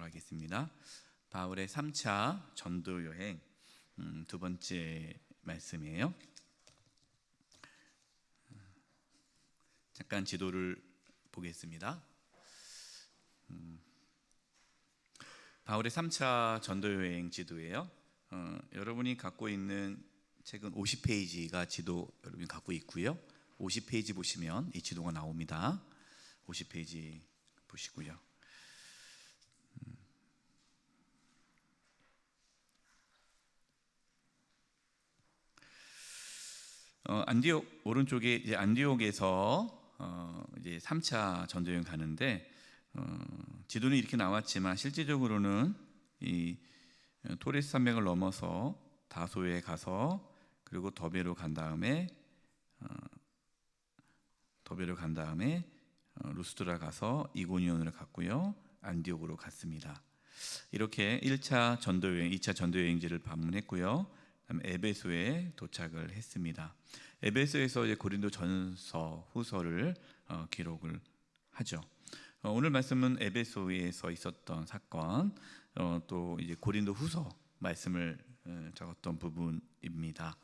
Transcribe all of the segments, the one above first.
하겠습니다. 바울의 3차 전도 여행 두 번째 말씀이에요. 잠깐 지도를 보겠습니다. 바울의 3차 전도 여행 지도예요. 여러분이 갖고 있는 책은 50페이지가 지도 여러분이 갖고 있고요. 50페이지 보시면 이 지도가 나옵니다. 50페이지 보시고요. 안디옥 오른쪽에 이제 안디옥에서 이제 3차 전도 여행 가는데 지도는 이렇게 나왔지만 실제적으로는 이 토레스 산맥을 넘어서 다소에 가서 그리고 더베로 간 다음에 루스드라 가서 이고니온으로 갔고요. 안디옥으로 갔습니다. 이렇게 1차 전도 여행, 2차 전도 여행지를 방문했고요. 그다음에 에베소에 도착을 했습니다. 에베소에서 이제 고린도 전서, 후서를 기록을 하죠. 오늘 말씀은 에베소에서 있었던 사건, 또 이제 고린도 후서 말씀을 적었던 부분입니다.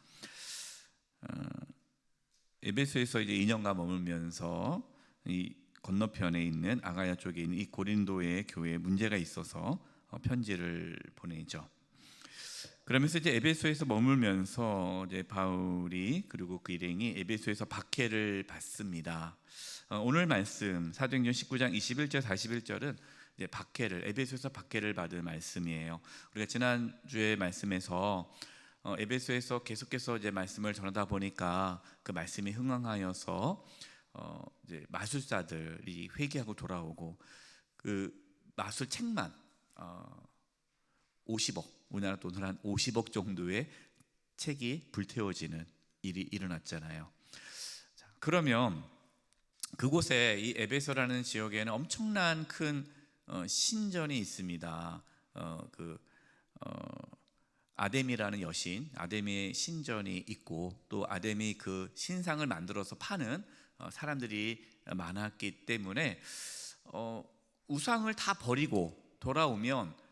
에베소에서 이제 2년간 머물면서 이 건너편에 있는 아가야 쪽에 있는 이 고린도의 교회에 문제가 있어서 편지를 보내죠. 그러면서 이제 에베소에서 머물면서 이제 바울이 그리고 그 일행이 에베소에서 박해를 받습니다. 오늘 말씀 사도행전 19장 21절 41절은 이제 에베소에서 박해를 받은 말씀이에요. 우리가 지난주에 말씀에서 에베소에서 계속해서 이제 말씀을 전하다 보니까 그 말씀이 흥황하여서 이제 마술사들이 회개하고 돌아오고 그 마술 책만 50억, 우리나라 돈으로 한 50억 정도의 책이 불태워지는 일이 일어났잖아요. 자, 그러면 그곳에 이 에베소라는 지역에는 엄청난 큰 신전이 있습니다. 아데미라는 여신, 아데미의 신전이 있고 또 아데미 그 신상을 만들어서 파는 사람들이 많았기 때문에 우상을 다 버리고 돌아오면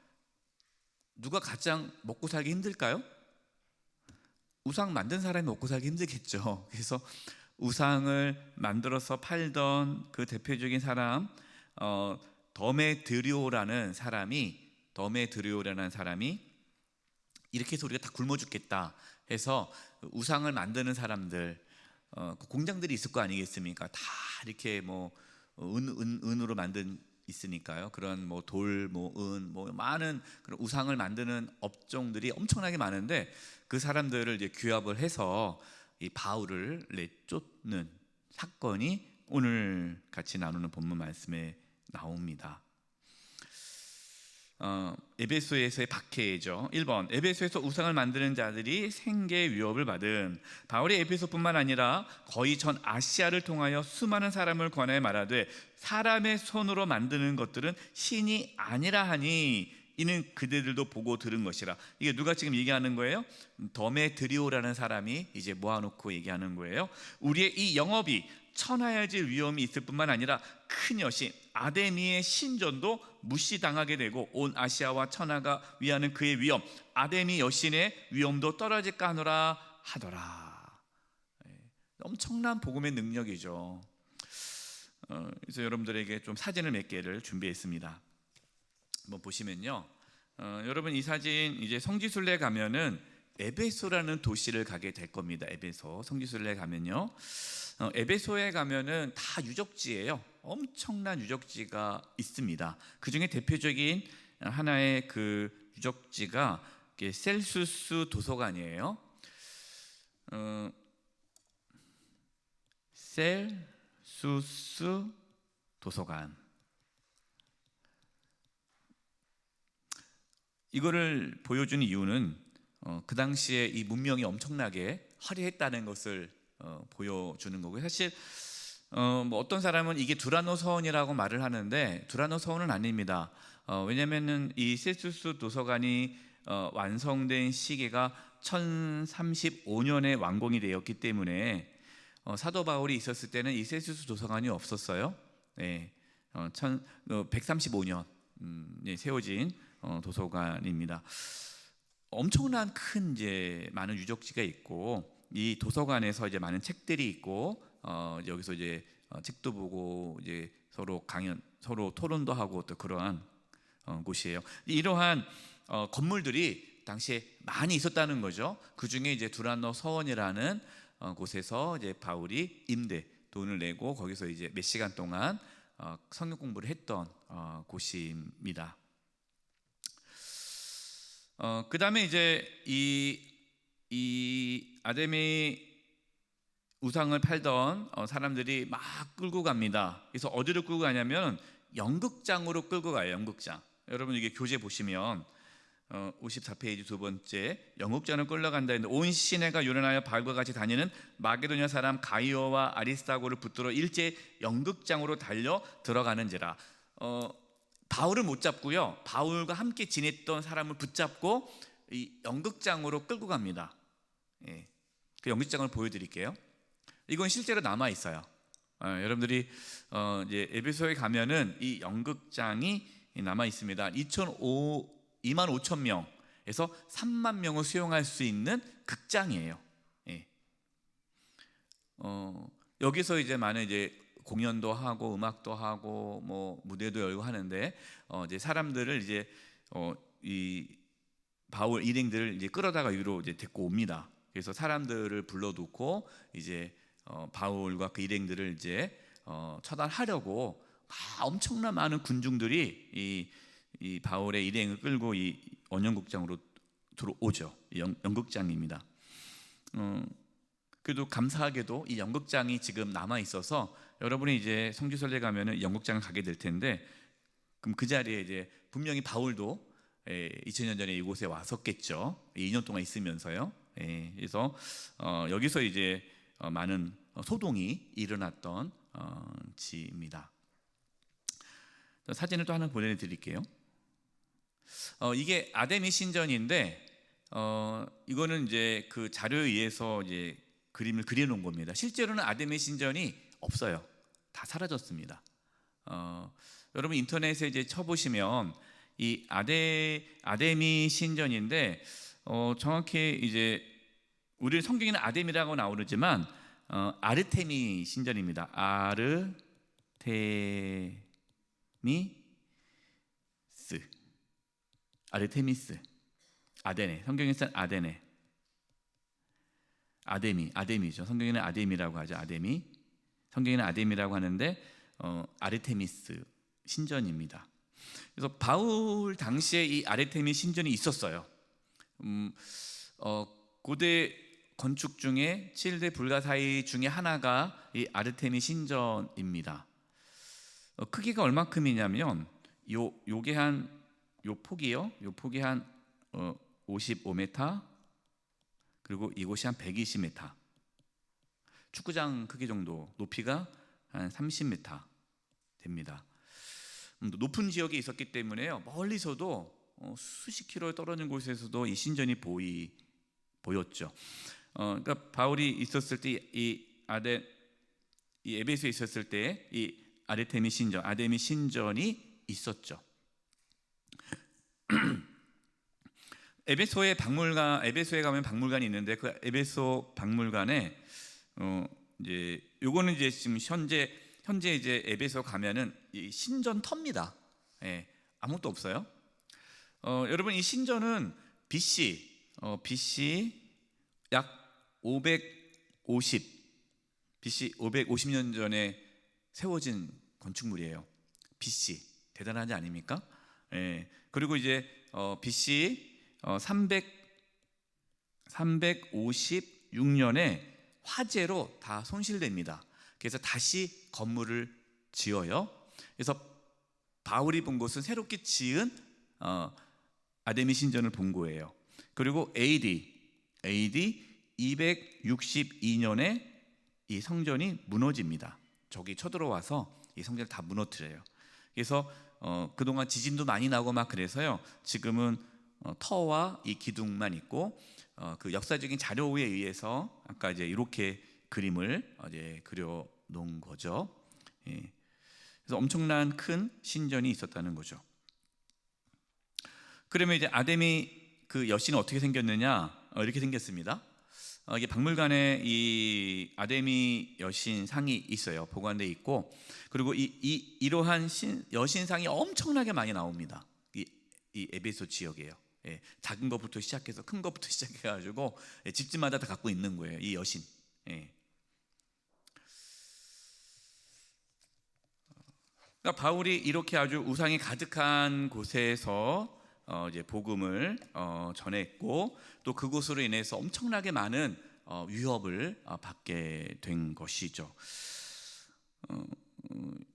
누가 가장 먹고 살기 힘들까요? 우상 만든 사람이 먹고 살기 힘들겠죠. 그래서 우상을 만들어서 팔던 그 대표적인 사람 더메드리오라는 사람이 이렇게 해서 우리가 다 굶어 죽겠다 해서 우상을 만드는 사람들 공장들이 있을 거 아니겠습니까? 다 이렇게 뭐 은으로 만든 있으니까요. 그런 뭐 돌, 은, 많은 그런 우상을 만드는 업종들이 엄청나게 많은데 그 사람들을 이제 규합을 해서 이 바울을 내쫓는 사건이 오늘 같이 나누는 본문 말씀에 나옵니다. 에베소에서의 박해죠. 1번 에베소에서 우상을 만드는 자들이 생계 위협을 받은 바울이 에베소뿐만 아니라 거의 전 아시아를 통하여 수많은 사람을 권하여 말하되 사람의 손으로 만드는 것들은 신이 아니라 하니 이는 그대들도 보고 들은 것이라. 이게 누가 지금 얘기하는 거예요? 더메드리오라는 사람이 이제 모아놓고 얘기하는 거예요. 우리의 이 영업이 천하여질 위험이 있을 뿐만 아니라 큰 여신 아데미의 신전도 무시당하게 되고 온 아시아와 천하가 위하는 그의 위엄 아데미 여신의 위엄도 떨어질까 하노라 하더라. 엄청난 복음의 능력이죠. 그래서 여러분들에게 좀 사진을 몇 개를 준비했습니다. 한번 보시면요, 여러분 이 사진 이제 성지순례 가면은 에베소라는 도시를 가게 될 겁니다. 에베소 성지순례 가면요, 에베소에 가면은 다 유적지예요. 엄청난 유적지가 있습니다. 그 중에 대표적인 하나의 그 유적지가 셀수스 도서관이에요. 셀수스 도서관. 이거를 보여주는 이유는 그 당시에 이 문명이 엄청나게 화려했다는 것을 보여주는 거고요. 사실 어떤 사람은 이게 두라노 서원이라고 말을 하는데 두라노 서원은 아닙니다. 왜냐하면은 이 셀수스 도서관이 완성된 시기가 1035년에 완공이 되었기 때문에 사도 바울이 있었을 때는 이 셀수스 도서관이 없었어요. 네, 135년 세워진 도서관입니다. 엄청난 큰 이제 많은 유적지가 있고 이 도서관에서 이제 많은 책들이 있고 여기서 이제 책도 보고 이제 서로 토론도 하고 또 그러한 곳이에요. 이러한 건물들이 당시에 많이 있었다는 거죠. 그 중에 이제 두란노 서원이라는 곳에서 이제 바울이 임대 돈을 내고 거기서 이제 몇 시간 동안 성경 공부를 했던 곳입니다. 그 다음에 이제 이 아데미 우상을 팔던 사람들이 막 끌고 갑니다. 그래서 어디로 끌고 가냐면 연극장으로 끌고 가요. 연극장. 여러분 이게 교재 보시면 54페이지 두 번째 연극장을 끌려간다 했는데 온 시내가 요란하여 바울과 같이 다니는 마게도냐 사람 가이오와 아리스타고를 붙들어 일제 연극장으로 달려 들어가는지라. 바울을 못 잡고요. 바울과 함께 지냈던 사람을 붙잡고 이 연극장으로 끌고 갑니다. 예, 그 연극장을 보여드릴게요. 이건 실제로 남아 있어요. 여러분들이 이제 에베소에 가면은 이 연극장이 남아 있습니다. 2만 5천 명에서 3만 명을 수용할 수 있는 극장이에요. 예. 여기서 이제 많은 이제 공연도 하고 음악도 하고 뭐 무대도 열고 하는데 이제 사람들을 이제 이 바울 일행들을 이제 끌어다가 위로 이제 데리고 옵니다. 그래서 사람들을 불러놓고 이제 바울과 그 일행들을 이제 처단하려고 엄청난 많은 군중들이 이 바울의 일행을 끌고 이 원형극장으로 들어오죠. 연극장입니다. 그래도 감사하게도 이 연극장이 지금 남아 있어서 여러분이 이제 성지순례 가면은 연극장을 가게 될 텐데 그럼 그 자리에 이제 분명히 바울도 2000년 전에 이곳에 왔었겠죠. 2년 동안 있으면서요. 그래서 여기서 이제 많은 소동이 일어났던 지입니다. 사진을 또 하나 보내드릴게요. 이게 아데미 신전인데 이거는 이제 그 자료에 의해서 이제 그림을 그려놓은 겁니다. 실제로는 아데미 신전이 없어요. 다 사라졌습니다. 여러분 인터넷에 이제 쳐보시면 이 아데미 신전인데 정확히 이제 우리 성경에는 아데미라고 나오지만 아르테미 신전입니다. 아르테미스, 아데네. 성경에서는 아데네, 아데미죠. 성경에는 아데미라고 하죠. 아데미. 성경에는 아데미라고 하는데 아르테미스 신전입니다. 그래서 바울 당시에 이 아르테미 신전이 있었어요. 고대 건축 중에 7대 불가사의 중에 하나가 이 아르테미 신전입니다. 크기가 얼마큼이냐면 요게 요 폭이요. 요 폭이 한 55m 그리고 이곳이 한 120m. 축구장 크기 정도. 높이가 한 30m 됩니다. 높은 지역에 있었기 때문에요. 멀리서도 수십 킬로 떨어진 곳에서도 이 신전이 보였죠. 그러니까 바울이 있었을 때 이 에베소에 있었을 때 이 아르테미 신전, 아데미 신전이 있었죠. 에베소에 가면 박물관이 있는데 그 에베소 박물관에 이제 요거는 이제 지금 현재 이제 에베소 가면은 이 신전터입니다. 예, 아무것도 없어요. 여러분 이 신전은 BC 약 550년 전에 세워진 건축물이에요. BC 대단하지 않습니까? 예. 그리고 이제 BC 356년에 화재로 다 손실됩니다. 그래서 다시 건물을 지어요. 그래서 바울이 본 곳은 새롭게 지은 아데미 신전을 본 거예요. 그리고 AD 262년에 이 성전이 무너집니다. 적이 쳐들어와서 이 성전을 다 무너뜨려요. 그래서 그동안 지진도 많이 나고 막 그래서요. 지금은 터와 이 기둥만 있고 그 역사적인 자료에 의해서 아까 이제 이렇게 그림을 이제 그려 놓은 거죠. 예. 그래서 엄청난 큰 신전이 있었다는 거죠. 그러면 이제 아담이 그 여신은 어떻게 생겼느냐? 이렇게 생겼습니다. 이게 박물관에 이 아담이 여신 상이 있어요. 보관돼 있고, 그리고 이러한 여신상이 엄청나게 많이 나옵니다. 이 에베소 지역이에요. 예, 작은 것부터 시작해서 큰 것부터 시작해가지고 집집마다 다 갖고 있는 거예요. 이 여신. 예. 그러니까 바울이 이렇게 아주 우상이 가득한 곳에서 이제 복음을 전했고, 또 그곳으로 인해서 엄청나게 많은 위협을 받게 된 것이죠.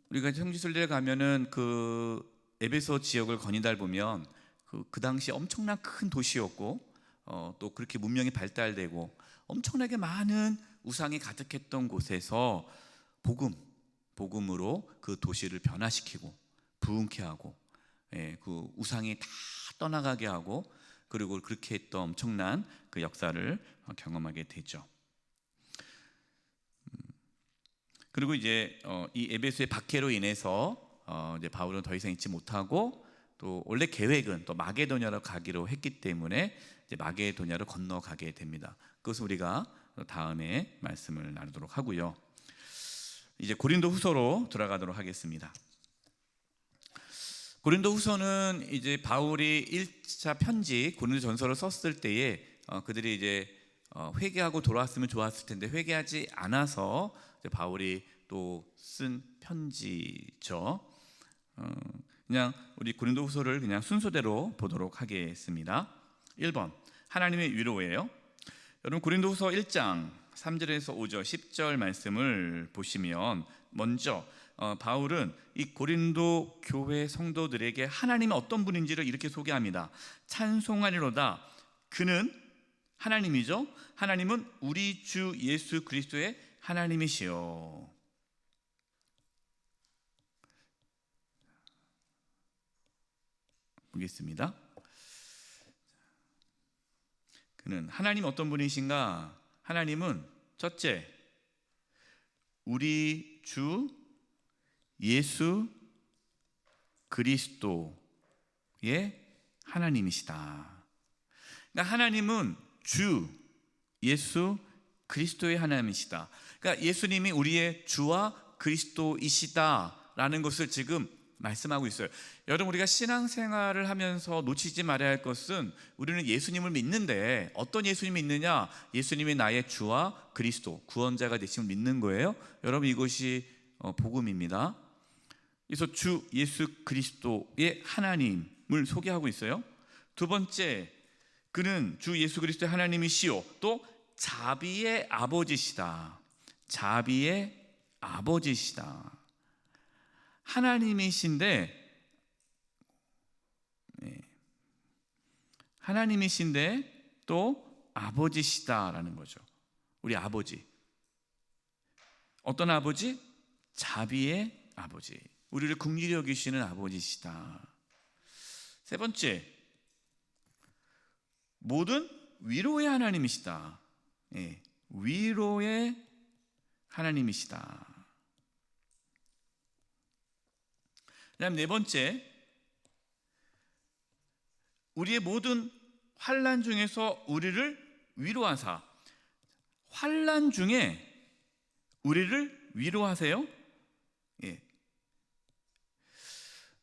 우리가 성지순례에 가면은 그 에베소 지역을 거니달 보면 그 당시 엄청난 큰 도시였고, 또 그렇게 문명이 발달되고 엄청나게 많은 우상이 가득했던 곳에서 복음으로 그 도시를 변화시키고 부흥케 하고, 그 우상이 다 떠나가게 하고, 그리고 그렇게 했던 엄청난 그 역사를 경험하게 되죠. 그리고 이제 이 에베소의 박해로 인해서 이제 바울은 더 이상 있지 못하고, 또 원래 계획은 또 마게도냐로 가기로 했기 때문에 이제 마게도냐로 건너가게 됩니다. 그것을 우리가 다음에 말씀을 나누도록 하고요. 이제 고린도후서로 돌아가도록 하겠습니다. 고린도후서는 이제 바울이 1차 편지 고린도전서를 썼을 때에 그들이 이제 회개하고 돌아왔으면 좋았을 텐데 회개하지 않아서 이제 바울이 또 쓴 편지죠. 그냥 우리 고린도후서를 그냥 순서대로 보도록 하겠습니다. 1번 하나님의 위로예요. 여러분 고린도후서 1장 3절에서 5절 10절 말씀을 보시면 먼저 바울은 이 고린도 교회 성도들에게 하나님이 어떤 분인지를 이렇게 소개합니다. 찬송하리로다 그는 하나님이죠. 하나님은 우리 주 예수 그리스도의 하나님이시요. 보겠습니다. 그는 하나님 어떤 분이신가? 하나님은 첫째 우리 주 예수 그리스도의 하나님이시다. 그러니까 하나님은 주 예수 그리스도의 하나님이시다. 그러니까 예수님이 우리의 주와 그리스도이시다라는 것을 지금 말씀하고 있어요. 여러분 우리가 신앙생활을 하면서 놓치지 말아야 할 것은 우리는 예수님을 믿는데 어떤 예수님이 있느냐? 예수님이 나의 주와 그리스도 구원자가 되심을 믿는 거예요. 여러분 이것이 복음입니다. 그래서 주 예수 그리스도의 하나님을 소개하고 있어요. 두 번째 그는 주 예수 그리스도의 하나님이시요 또 자비의 아버지시다. 자비의 아버지시다. 하나님이신데 또 아버지시다라는 거죠. 우리 아버지. 어떤 아버지? 자비의 아버지. 우리를 긍휼히 여기시는 아버지시다. 세 번째, 모든 위로의 하나님이시다. 위로의 하나님이시다. 그다음 네 번째, 우리의 모든 환난 중에서 우리를 위로하사. 환난 중에 우리를 위로하세요.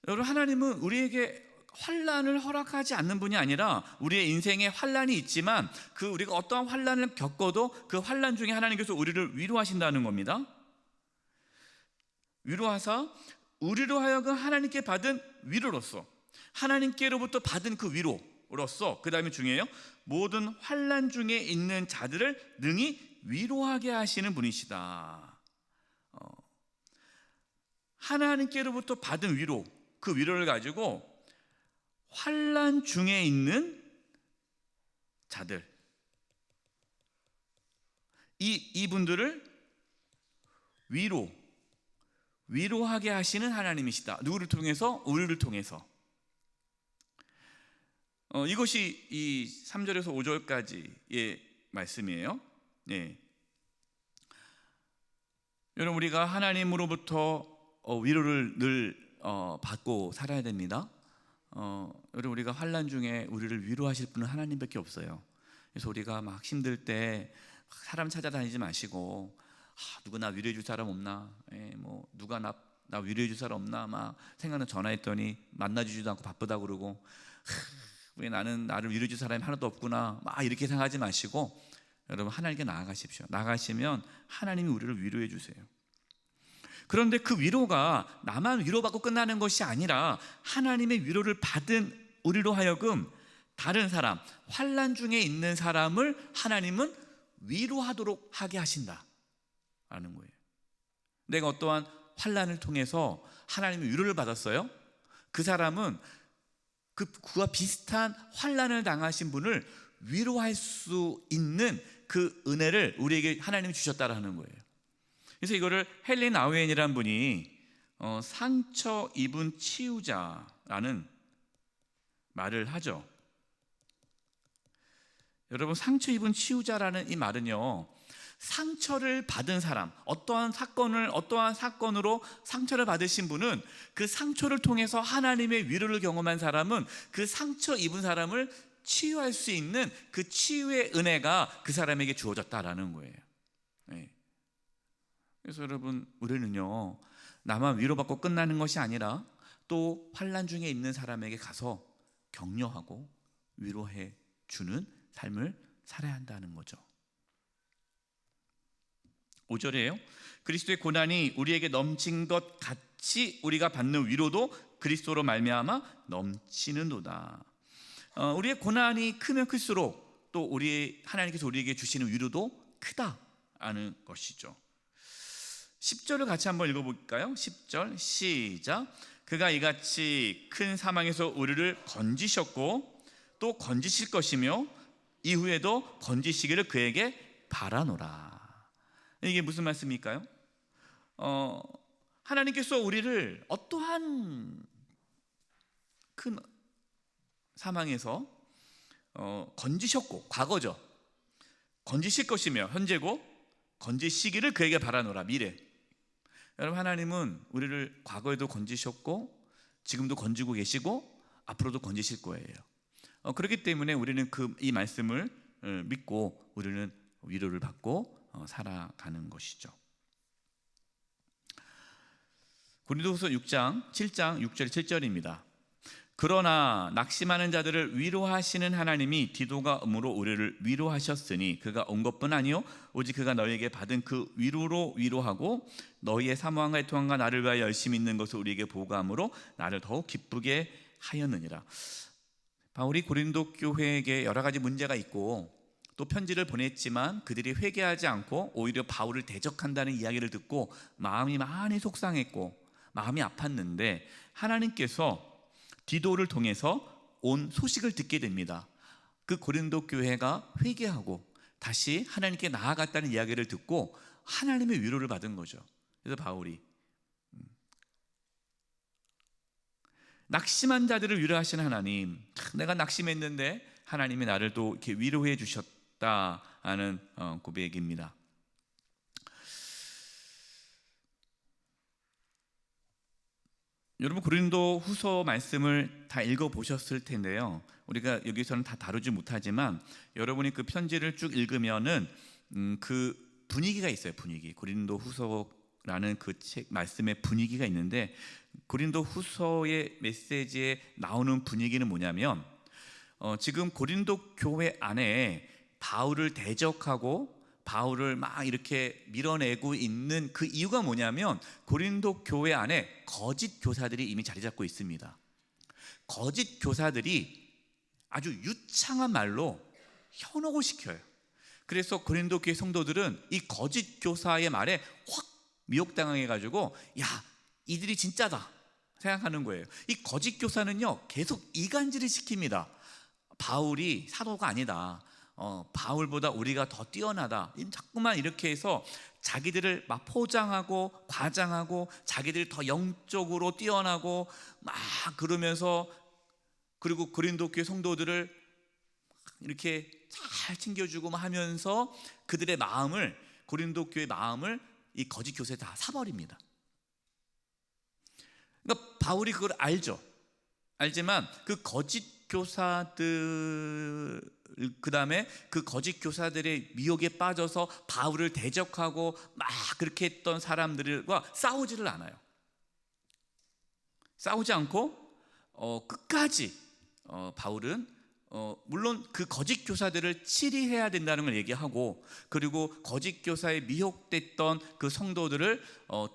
여러분 하나님은 우리에게 환난을 허락하지 않는 분이 아니라 우리의 인생에 환난이 있지만 그 우리가 어떠한 환난을 겪어도 그 환난 중에 하나님께서 우리를 위로하신다는 겁니다. 위로하사 우리로 하여금 하나님께 받은 위로로서 하나님께로부터 받은 그 위로로서 그 다음에 중요해요. 모든 환난 중에 있는 자들을 능히 위로하게 하시는 분이시다. 하나님께로부터 받은 위로, 그 위로를 가지고 환난 중에 있는 자들, 이분들을 위로하게 하시는 하나님이시다. 누구를 통해서? 우리를 통해서. 이것이 이 3절에서 5절까지의 말씀이에요. 여러분 우리가 하나님으로부터 위로를 늘 받고 살아야 됩니다. 여러분, 우리가 환난 중에 우리를 위로하실 분은 하나님밖에 없어요. 그래서 우리가 막 힘들 때 사람 찾아다니지 마시고, 누가 나 위로해 줄 사람 없나, 뭐 누가 나 위로해 줄 사람 없나 막 생각나. 전화했더니 만나주지도 않고 바쁘다 그러고, 왜 나는 나를 위로해 줄 사람이 하나도 없구나 막 이렇게 생각하지 마시고, 여러분 하나님께 나아가십시오. 나가시면 하나님이 우리를 위로해 주세요. 그런데 그 위로가 나만 위로받고 끝나는 것이 아니라 하나님의 위로를 받은 우리로 하여금 다른 사람, 환난 중에 있는 사람을 하나님은 위로하도록 하게 하신다라는 거예요. 내가 어떠한 환난을 통해서 하나님의 위로를 받았어요. 그 사람은 그와 비슷한 환난을 당하신 분을 위로할 수 있는 그 은혜를 우리에게 하나님이 주셨다라는 거예요. 그래서 이거를 헬렌 아우엔이라는 분이 상처 입은 치유자라는 말을 하죠. 여러분, 상처 입은 치유자라는 이 말은요, 상처를 받은 사람, 어떠한 사건으로 상처를 받으신 분은 그 상처를 통해서 하나님의 위로를 경험한 사람은 그 상처 입은 사람을 치유할 수 있는 그 치유의 은혜가 그 사람에게 주어졌다라는 거예요. 네. 그래서 여러분, 우리는요, 나만 위로받고 끝나는 것이 아니라 또 환난 중에 있는 사람에게 가서 격려하고 위로해 주는 삶을 살아야 한다는 거죠. 5절이에요. 그리스도의 고난이 우리에게 넘친 것 같이 우리가 받는 위로도 그리스도로 말미암아 넘치는도다. 우리의 고난이 크면 클수록 또 하나님께서 우리에게 주시는 위로도 크다라는 것이죠. 10절을 같이 한번 읽어볼까요? 10절 시작. 그가 이같이 큰 사망에서 우리를 건지셨고 또 건지실 것이며 이후에도 건지시기를 그에게 바라노라. 이게 무슨 말씀일까요? 하나님께서 우리를 어떠한 큰 사망에서 건지셨고, 과거죠. 건지실 것이며 현재고, 건지시기를 그에게 바라노라, 미래. 여러분, 하나님은 우리를 과거에도 건지셨고 지금도 건지고 계시고 앞으로도 건지실 거예요. 그렇기 때문에 우리는 이 말씀을 믿고 우리는 위로를 받고 살아가는 것이죠. 고린도후서 6장 6절 7절입니다. 그러나 낙심하는 자들을 위로하시는 하나님이 디도가 음으로 우리를 위로하셨으니 그가 온 것뿐 아니요 오직 그가 너희에게 받은 그 위로로 위로하고 너희의 사모함과 애통함과 나를 위하여 열심히 있는 것을 우리에게 보고함으로 나를 더욱 기쁘게 하였느니라. 바울이 고린도 교회에게 여러 가지 문제가 있고 또 편지를 보냈지만 그들이 회개하지 않고 오히려 바울을 대적한다는 이야기를 듣고 마음이 많이 속상했고 마음이 아팠는데 하나님께서 디도를 통해서 온 소식을 듣게 됩니다. 그 고린도 교회가 회개하고 다시 하나님께 나아갔다는 이야기를 듣고 하나님의 위로를 받은 거죠. 그래서 바울이 낙심한 자들을 위로하시는 하나님, 내가 낙심했는데 하나님이 나를 또 이렇게 위로해 주셨다는 고백입니다. 여러분, 고린도 후서 말씀을 다 읽어보셨을 텐데요. 우리가 여기서는 다 다루지 못하지만 여러분이 그 편지를 쭉 읽으면은 그 분위기가 있어요. 분위기. 고린도 후서라는 그 책 말씀의 분위기가 있는데 고린도 후서의 메시지에 나오는 분위기는 뭐냐면 지금 고린도 교회 안에 바울을 대적하고 바울을 막 이렇게 밀어내고 있는 그 이유가 뭐냐면 고린도 교회 안에 거짓 교사들이 이미 자리 잡고 있습니다. 거짓 교사들이 아주 유창한 말로 현혹을 시켜요. 그래서 고린도 교회 성도들은 이 거짓 교사의 말에 확 미혹당해가지고 야, 이들이 진짜다 생각하는 거예요. 이 거짓 교사는요 계속 이간질을 시킵니다. 바울이 사도가 아니다. 바울보다 우리가 더 뛰어나다. 자꾸만 이렇게 해서 자기들을 막 포장하고 과장하고 자기들이 더 영적으로 뛰어나고 막 그러면서 그리고 고린도 교회 성도들을 이렇게 잘 챙겨주고 하면서 그들의 마음을 고린도 교회 마음을 이 거짓 교사에 다 사버립니다. 그러니까 바울이 그걸 알죠. 알지만 그 거짓 교사들, 그다음에 그 거짓 교사들의 미혹에 빠져서 바울을 대적하고 막 그렇게 했던 사람들과 싸우지를 않아요. 싸우지 않고 끝까지 바울은 물론 그 거짓 교사들을 치리해야 된다는 걸 얘기하고, 그리고 거짓 교사에 미혹됐던 그 성도들을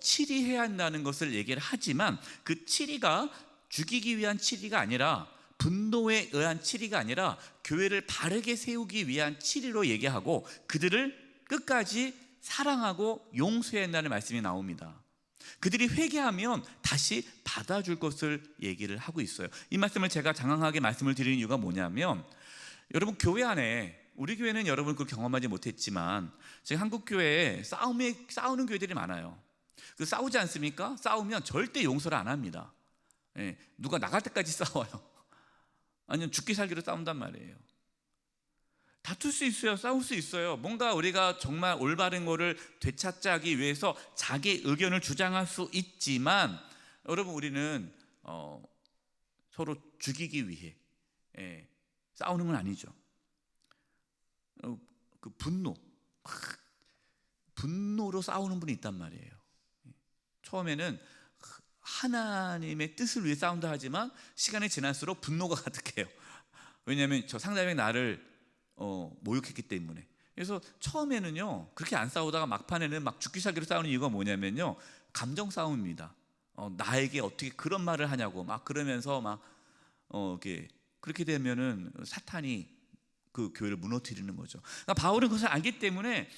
치리해야 한다는 것을 얘기를 하지만, 그 치리가 죽이기 위한 치리가 아니라, 분노에 의한 치리가 아니라 교회를 바르게 세우기 위한 치리로 얘기하고, 그들을 끝까지 사랑하고 용서해야 한다는 말씀이 나옵니다. 그들이 회개하면 다시 받아줄 것을 얘기를 하고 있어요. 이 말씀을 제가 장황하게 말씀을 드리는 이유가 뭐냐면, 여러분 교회 안에, 우리 교회는 여러분 그걸 경험하지 못했지만 지금 한국 교회에 싸우는 교회들이 많아요. 그 싸우지 않습니까? 싸우면 절대 용서를 안 합니다. 누가 나갈 때까지 싸워요. 아니면 죽기 살기로 싸운단 말이에요. 다툴 수 있어요. 싸울 수 있어요. 뭔가 우리가 정말 올바른 거를 되찾기 위해서 자기 의견을 주장할 수 있지만, 여러분 우리는 서로 죽이기 위해 싸우는 건 아니죠. 그 분노로 싸우는 분이 있단 말이에요. 처음에는 하나님의 뜻을 위해 싸운다 하지만 시간이 지날수록 분노가 가득해요. 왜냐하면 저 상대방이 나를 모욕했기 때문에. 그래서 처음에는요 그렇게 안 싸우다가 막판에는 막 죽기 살기로 싸우는 이유가 뭐냐면요, 감정 싸움입니다. 나에게 어떻게 그런 말을 하냐고 막 그러면서 막 그렇게 되면은 사탄이 그 교회를 무너뜨리는 거죠. 그러니까 바울은 그것을 알기 때문에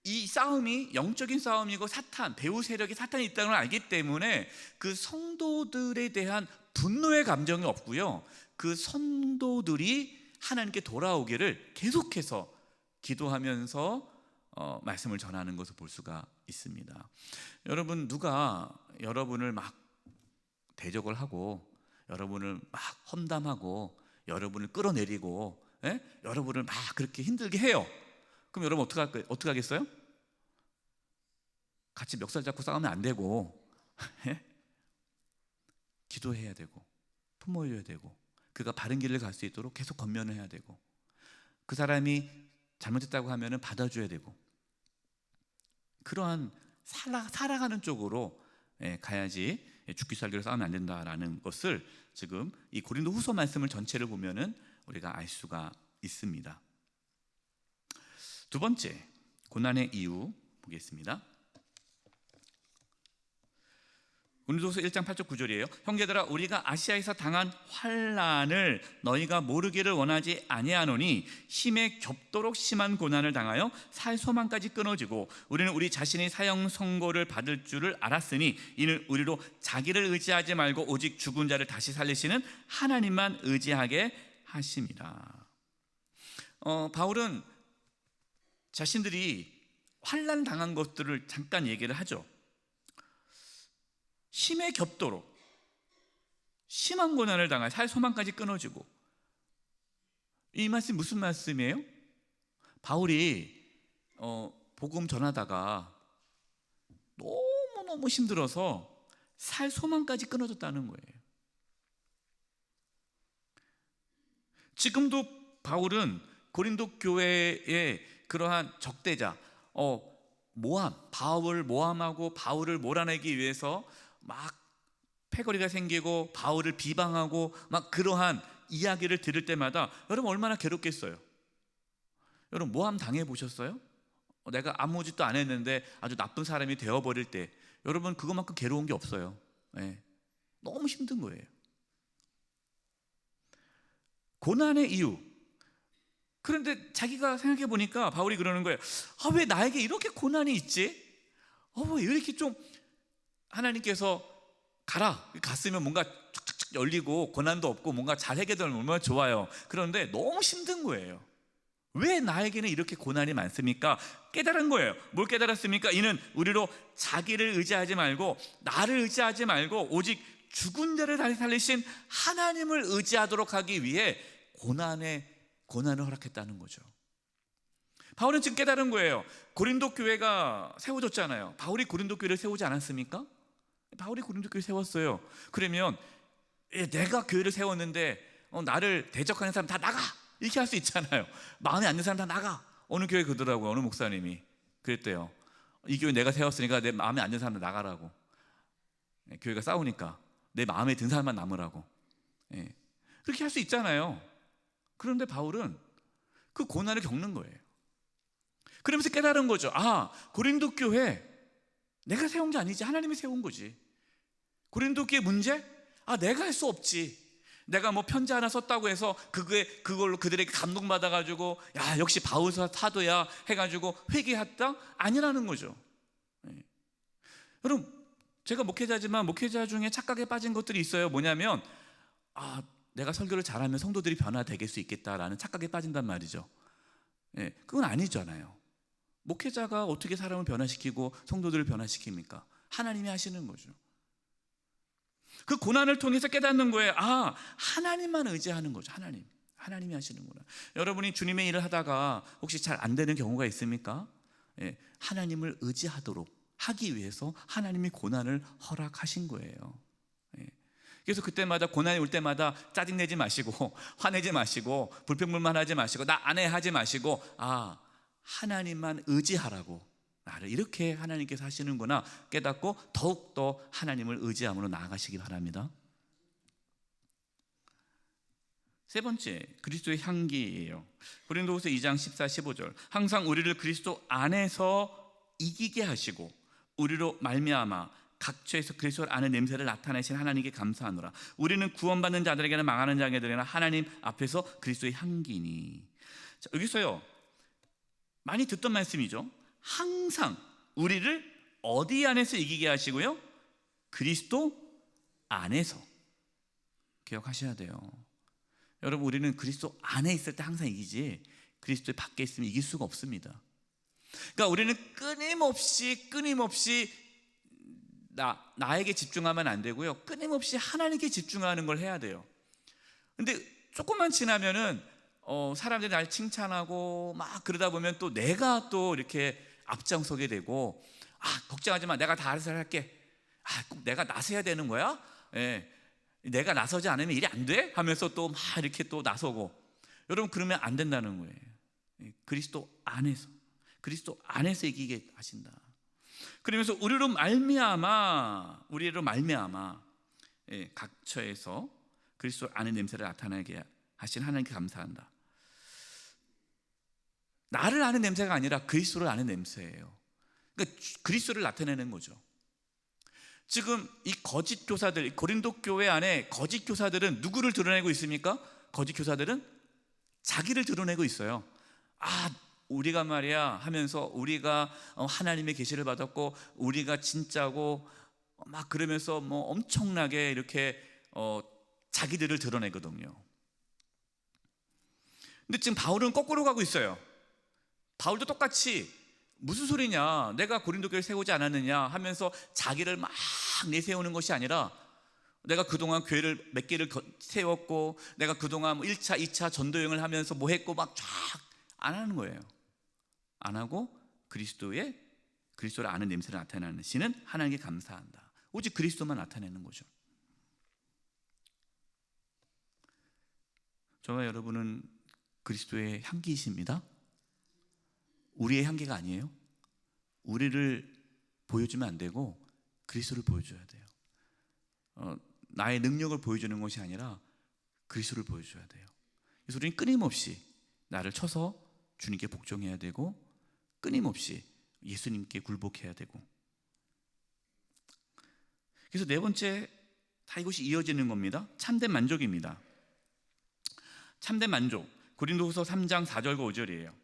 이 싸움이 영적인 싸움이고 배후 세력이 사탄이 있다는 걸 알기 때문에 그 성도들에 대한 분노의 감정이 없고요, 그 성도들이 하나님께 돌아오기를 계속해서 기도하면서 말씀을 전하는 것을 볼 수가 있습니다. 여러분, 누가 여러분을 막 대적을 하고 여러분을 막 험담하고 여러분을 끌어내리고 여러분을 막 그렇게 힘들게 해요. 그럼 여러분 어떻게 하겠어요? 같이 멱살 잡고 싸우면 안 되고 기도해야 되고 품어줘야 되고, 그가 바른 길을 갈 수 있도록 계속 권면을 해야 되고, 그 사람이 잘못했다고 하면 받아줘야 되고, 그러한 살아가는 쪽으로 가야지 죽기 살기로 싸우면 안 된다라는 것을 지금 이 고린도 후서 말씀을 전체를 보면은 우리가 알 수가 있습니다. 두 번째, 고난의 이유 보겠습니다. 고린도후서 1장 8절 9절이에요. 형제들아, 우리가 아시아에서 당한 환난을 너희가 모르기를 원하지 아니하노니 힘에 겹도록 심한 고난을 당하여 살 소망까지 끊어지고, 우리는 우리 자신이 사형 선고를 받을 줄을 알았으니 이는 우리로 자기를 의지하지 말고 오직 죽은 자를 다시 살리시는 하나님만 의지하게 하심이라. 바울은 자신들이 환난 당한 것들을 잠깐 얘기를 하죠. 힘에 겹도록 심한 고난을 당할 살 소망까지 끊어지고, 이 말씀이 무슨 말씀이에요? 바울이 복음 전하다가 너무 힘들어서 살 소망까지 끊어졌다는 거예요. 지금도 바울은 고린도 교회의 그러한 적대자 바울을 모함하고 바울을 몰아내기 위해서 막 패거리가 생기고 바울을 비방하고 막 그러한 이야기를 들을 때마다 여러분 얼마나 괴롭겠어요. 여러분 모함 당해 보셨어요? 내가 아무 짓도 안 했는데 아주 나쁜 사람이 되어버릴 때 여러분 그것만큼 괴로운 게 없어요. 너무 힘든 거예요. 고난의 이유. 그런데 자기가 생각해 보니까 바울이 그러는 거예요. 왜 나에게 이렇게 고난이 있지? 왜 이렇게 좀 하나님께서 갔으면 뭔가 툭툭툭 열리고 고난도 없고 뭔가 잘 해결되면 얼마나 좋아요. 그런데 너무 힘든 거예요. 왜 나에게는 이렇게 고난이 많습니까? 깨달은 거예요. 뭘 깨달았습니까? 이는 우리로 자기를 의지하지 말고 나를 의지하지 말고 오직 죽은 자를 다시 살리신 하나님을 의지하도록 하기 위해 고난을 허락했다는 거죠. 바울은 지금 깨달은 거예요. 고린도 교회가 세워졌잖아요. 바울이 고린도 교회를 세우지 않았습니까? 바울이 고린도 교회를 세웠어요. 그러면 내가 교회를 세웠는데 나를 대적하는 사람 다 나가, 이렇게 할 수 있잖아요. 마음에 안 드는 사람 다 나가. 어느 교회 그러더라고요. 어느 목사님이 그랬대요. 이 교회 내가 세웠으니까 내 마음에 안 드는 사람 나가라고. 교회가 싸우니까 내 마음에 든 사람만 남으라고. 그렇게 할 수 있잖아요. 그런데 바울은 그 고난을 겪는 거예요. 그러면서 깨달은 거죠. 고린도 교회 내가 세운 게 아니지, 하나님이 세운 거지. 고린도 교회 문제? 내가 할 수 없지. 내가 뭐 편지 하나 썼다고 해서 그걸로 그들에게 감동받아가지고 야 역시 바울 사도야 해가지고 회개했다? 아니라는 거죠. 여러분, 제가 목회자지만 목회자 중에 착각에 빠진 것들이 있어요. 뭐냐면 내가 설교를 잘하면 성도들이 변화되길 수 있겠다라는 착각에 빠진단 말이죠. 그건 아니잖아요. 목회자가 어떻게 사람을 변화시키고 성도들을 변화시킵니까? 하나님이 하시는 거죠. 그 고난을 통해서 깨닫는 거예요. 하나님만 의지하는 거죠. 하나님이 하시는구나. 여러분이 주님의 일을 하다가 혹시 잘 안 되는 경우가 있습니까? 하나님을 의지하도록 하기 위해서 하나님이 고난을 허락하신 거예요. 그래서 그때마다 고난이 올 때마다 짜증내지 마시고 화내지 마시고 불평불만하지 마시고 나 안 해 하지 마시고 하나님만 의지하라고, 나를 이렇게 하나님께서 하시는구나 깨닫고 더욱더 하나님을 의지함으로 나아가시기 바랍니다. 세 번째, 그리스도의 향기예요. 고린도후서 2장 14, 15절. 항상 우리를 그리스도 안에서 이기게 하시고 우리로 말미암아 각처에서 그리스도를 아는 냄새를 나타내신 하나님께 감사하노라. 우리는 구원받는 자들에게나 망하는 자들에게나 하나님 앞에서 그리스도의 향기니. 자, 여기서요 많이 듣던 말씀이죠. 항상 우리를 어디 안에서 이기게 하시고요? 그리스도 안에서. 기억하셔야 돼요. 여러분, 우리는 그리스도 안에 있을 때 항상 이기지 그리스도 밖에 있으면 이길 수가 없습니다. 그러니까 우리는 끊임없이 나에게 집중하면 안 되고요, 끊임없이 하나님께 집중하는 걸 해야 돼요. 근데 조금만 지나면은 사람들이 날 칭찬하고 막 그러다 보면 또 내가 또 이렇게 앞장서게 되고 걱정하지 마, 내가 다 알아서 할게. 꼭 내가 나서야 되는 거야? 내가 나서지 않으면 일이 안 돼? 하면서 또 막 이렇게 또 나서고. 여러분, 그러면 안 된다는 거예요. 그리스도 안에서 이기게 하신다. 그러면서 우리로 말미암아 각처에서 그리스도 안의 냄새를 나타나게 하신 하나님께 감사한다. 나를 아는 냄새가 아니라 그리스도를 아는 냄새예요. 그러니까 그리스도를 나타내는 거죠. 지금 이 거짓 교사들, 고린도 교회 안에 거짓 교사들은 누구를 드러내고 있습니까? 거짓 교사들은 자기를 드러내고 있어요. 우리가 말이야 하면서 우리가 하나님의 계시를 받았고 우리가 진짜고 막 그러면서 뭐 엄청나게 이렇게 자기들을 드러내거든요. 근데 지금 바울은 거꾸로 가고 있어요. 바울도 똑같이 무슨 소리냐, 내가 고린도 교회를 세우지 않았느냐 하면서 자기를 막 내세우는 것이 아니라, 내가 그동안 교회를 몇 개를 세웠고 내가 그동안 1차 2차 전도여행을 하면서 뭐 했고 막 쫙 안 하는 거예요. 안 하고 그리스도를 아는 냄새를 나타내시는 하나님께 감사한다. 오직 그리스도만 나타내는 거죠. 저와 여러분은 그리스도의 향기이십니다. 우리의 향기가 아니에요. 우리를 보여주면 안 되고 그리스도를 보여줘야 돼요. 나의 능력을 보여주는 것이 아니라 그리스도를 보여줘야 돼요. 그래서 우리는 끊임없이 나를 쳐서 주님께 복종해야 되고 끊임없이 예수님께 굴복해야 되고. 그래서 네 번째, 다 이것이 이어지는 겁니다. 참된 만족입니다. 참된 만족, 고린도후서 3장 4절과 5절이에요.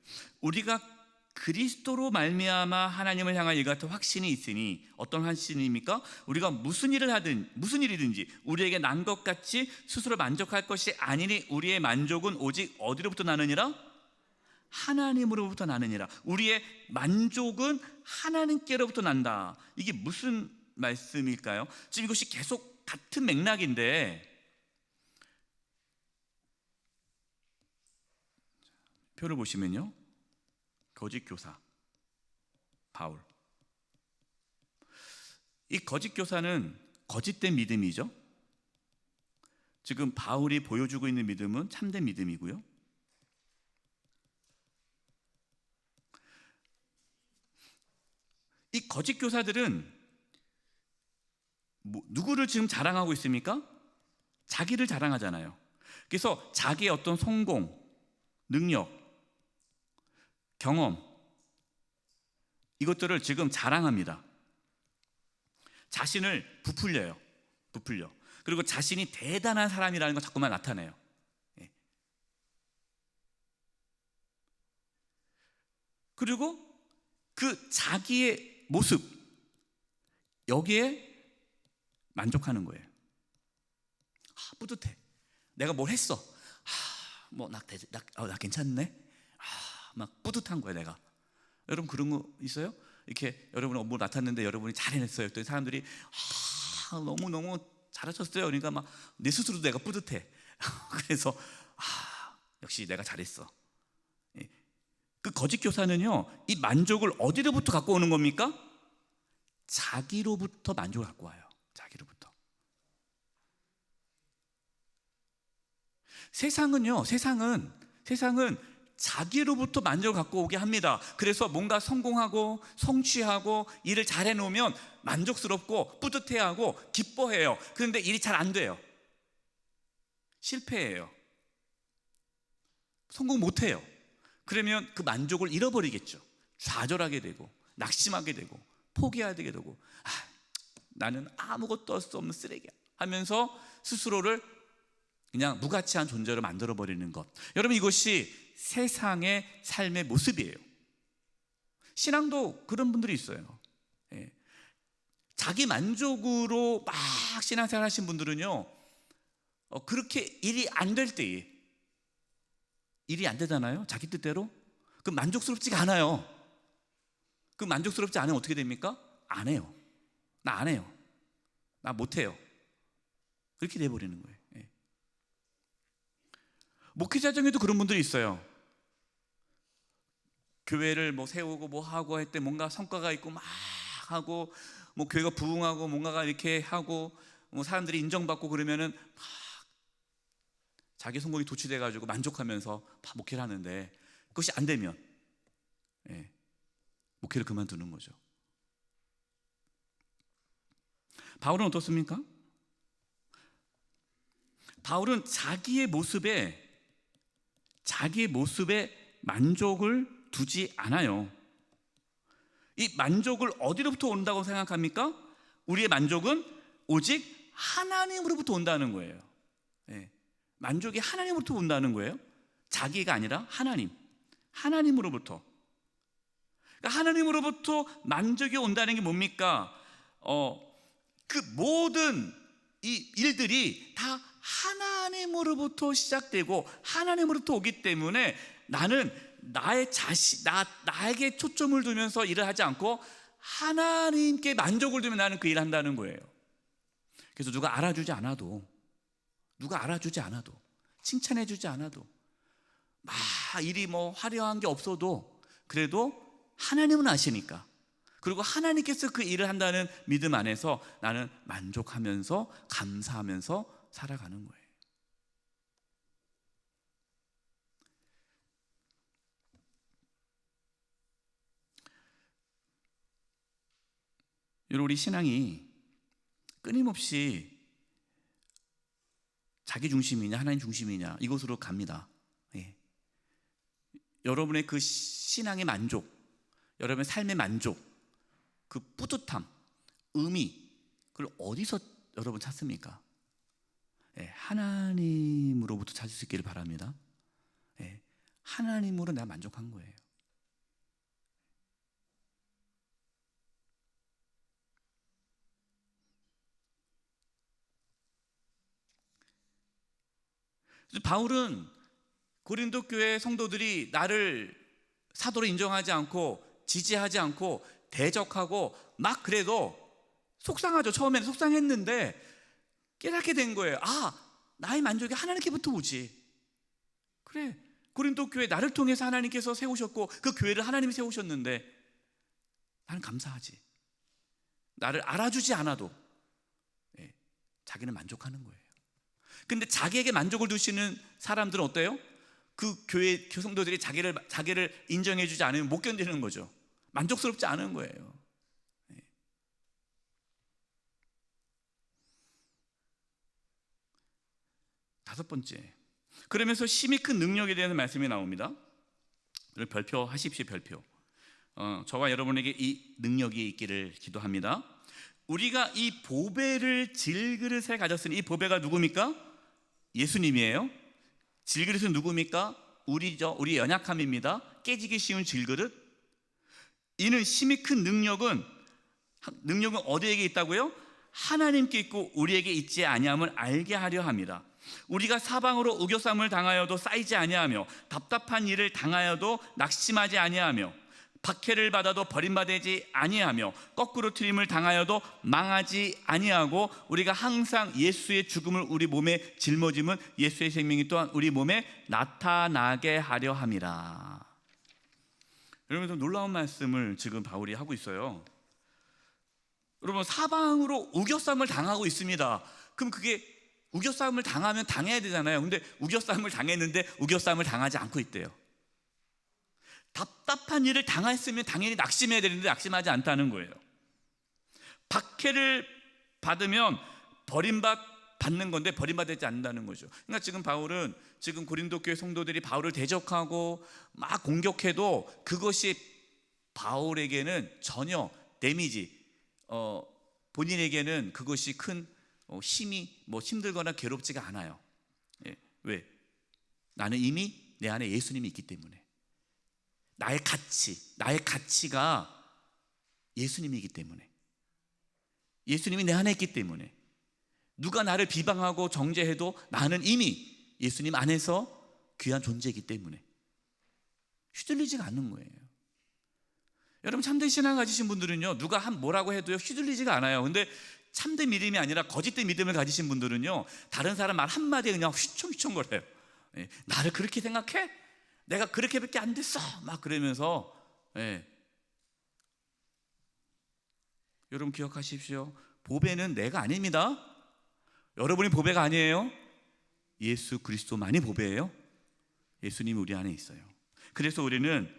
우리가 그리스도로 말미암아 하나님을 향한 이 같은 확신이 있으니, 어떤 확신입니까? 우리가 무슨 일이든지 우리에게 난 것 같이 스스로 만족할 것이 아니니 우리의 만족은 오직 어디로부터 나느니라? 하나님으로부터 나느니라. 우리의 만족은 하나님께로부터 난다. 이게 무슨 말씀일까요? 지금 이것이 계속 같은 맥락인데, 표를 보시면요, 거짓 교사 바울, 이 거짓 교사는 거짓된 믿음이죠. 지금 바울이 보여주고 있는 믿음은 참된 믿음이고요. 이 거짓 교사들은 누구를 지금 자랑하고 있습니까? 자기를 자랑하잖아요. 그래서 자기의 어떤 성공, 능력, 경험, 이것들을 지금 자랑합니다. 자신을 부풀려. 그리고 자신이 대단한 사람이라는 걸 자꾸만 나타내요. 그리고 그 자기의 모습, 여기에 만족하는 거예요. 뿌듯해. 내가 뭘 했어. 나 괜찮네. 막 뿌듯한 거야 내가. 여러분 그런 거 있어요? 이렇게 여러분이 뭘 맡았는데 여러분이 잘 해냈어요. 또 사람들이 너무 잘하셨어요. 그러니까 막 내 스스로도 내가 뿌듯해. 그래서 역시 내가 잘했어. 그 거짓 교사는요, 이 만족을 어디로부터 갖고 오는 겁니까? 자기로부터 만족을 갖고 와요. 자기로부터. 세상은 자기로부터 만족을 갖고 오게 합니다. 그래서 뭔가 성공하고 성취하고 일을 잘 해놓으면 만족스럽고 뿌듯해하고 기뻐해요. 그런데 일이 잘 안 돼요. 실패해요. 성공 못해요. 그러면 그 만족을 잃어버리겠죠. 좌절하게 되고 낙심하게 되고 포기하게 되고 나는 아무것도 할 수 없는 쓰레기야 하면서 스스로를 그냥 무가치한 존재로 만들어버리는 것. 여러분 이것이 세상의 삶의 모습이에요. 신앙도 그런 분들이 있어요. 자기 만족으로 막 신앙생활 하신 분들은요, 그렇게 일이 안 될 때에, 일이 안 되잖아요. 자기 뜻대로. 그럼 만족스럽지가 않아요. 그 만족스럽지 않으면 어떻게 됩니까? 안 해요. 나 안 해요. 나 못해요. 그렇게 돼버리는 거예요. 목회자 중에도 그런 분들이 있어요. 교회를 세우고 하고 할 때 뭔가 성과가 있고 막 하고 교회가 부흥하고 뭔가가 이렇게 하고 사람들이 인정받고 그러면은 막 자기 성공이 도취돼 가지고 만족하면서 막 목회를 하는데 그것이 안 되면 목회를 그만두는 거죠. 바울은 어떻습니까? 바울은 자기의 모습에 만족을 두지 않아요. 이 만족을 어디로부터 온다고 생각합니까? 우리의 만족은 오직 하나님으로부터 온다는 거예요. 만족이 하나님으로부터 온다는 거예요. 자기가 아니라 하나님으로부터. 그러니까 하나님으로부터 만족이 온다는 게 뭡니까? 그 모든 이 일들이 다 하나님으로부터 시작되고 하나님으로부터 오기 때문에 나는 나에게 초점을 두면서 일을 하지 않고 하나님께 만족을 두면 나는 그 일을 한다는 거예요. 그래서 누가 알아주지 않아도 칭찬해주지 않아도 막 일이 화려한 게 없어도 그래도 하나님은 아시니까, 그리고 하나님께서 그 일을 한다는 믿음 안에서 나는 만족하면서 감사하면서 살아가는 거예요. 여러분 우리 신앙이 끊임없이 자기 중심이냐 하나님 중심이냐 이것으로 갑니다. 여러분의 그 신앙의 만족, 여러분의 삶의 만족, 그 뿌듯함, 의미, 그걸 어디서 여러분 찾습니까? 하나님으로부터 찾을 수 있기를 바랍니다. 하나님으로 내가 만족한 거예요. 바울은 고린도 교회 성도들이 나를 사도로 인정하지 않고 지지하지 않고 대적하고 막 그래도 속상하죠. 처음에는 속상했는데 깨닫게 된 거예요. 나의 만족이 하나님께부터 오지. 그래, 고린도 교회 나를 통해서 하나님께서 세우셨고 그 교회를 하나님이 세우셨는데 나는 감사하지. 나를 알아주지 않아도 자기는 만족하는 거예요. 근데 자기에게 만족을 두시는 사람들은 어때요? 그 교회 성도들이 자기를 인정해 주지 않으면 못 견디는 거죠. 만족스럽지 않은 거예요. 다섯 번째, 그러면서 힘이 큰 능력에 대한 말씀이 나옵니다. 별표하십시오. 별표. 저와 여러분에게 이 능력이 있기를 기도합니다. 우리가 이 보배를 질그릇에 가졌으니, 이 보배가 누굽니까? 예수님이에요. 질그릇은 누굽니까? 우리죠. 우리 연약함입니다. 깨지기 쉬운 질그릇. 이는 힘이 큰 능력은 어디에게 있다고요? 하나님께 있고 우리에게 있지 아니함을 알게 하려 합니다. 우리가 사방으로 우겨쌈을 당하여도 쌓이지 아니하며, 답답한 일을 당하여도 낙심하지 아니하며, 박해를 받아도 버림받지 아니하며, 거꾸로 트림을 당하여도 망하지 아니하고, 우리가 항상 예수의 죽음을 우리 몸에 짊어짐은 예수의 생명이 또한 우리 몸에 나타나게 하려 함이라. 여러분, 놀라운 말씀을 지금 바울이 하고 있어요. 여러분, 사방으로 우겨쌈을 당하고 있습니다. 그럼 그게 우겨쌈을 당하면 당해야 되잖아요. 근데 우겨쌈을 당했는데 우겨쌈을 당하지 않고 있대요. 답답한 일을 당했으면 당연히 낙심해야 되는데 낙심하지 않다는 거예요. 박해를 받으면 버림받는 건데 버림받지 않는다는 거죠. 그러니까 지금 바울은, 지금 고린도 교회 성도들이 바울을 대적하고 막 공격해도 그것이 바울에게는 전혀 데미지, 본인에게는 그것이 큰 힘이 힘들거나 괴롭지가 않아요. 왜? 나는 이미 내 안에 예수님이 있기 때문에. 나의 가치가 예수님이기 때문에. 예수님이 내 안에 있기 때문에. 누가 나를 비방하고 정죄해도 나는 이미 예수님 안에서 귀한 존재이기 때문에 휘둘리지가 않는 거예요. 여러분, 참된 신앙 가지신 분들은요, 누가 뭐라고 해도요 휘둘리지가 않아요. 근데 참된 믿음이 아니라 거짓된 믿음을 가지신 분들은요, 다른 사람 말 한마디에 그냥 휘청휘청거려요. 나를 그렇게 생각해? 내가 그렇게밖에 안 됐어? 막 그러면서. 여러분 기억하십시오. 보배는 내가 아닙니다. 여러분이 보배가 아니에요. 예수 그리스도만이 보배예요. 예수님이 우리 안에 있어요. 그래서 우리는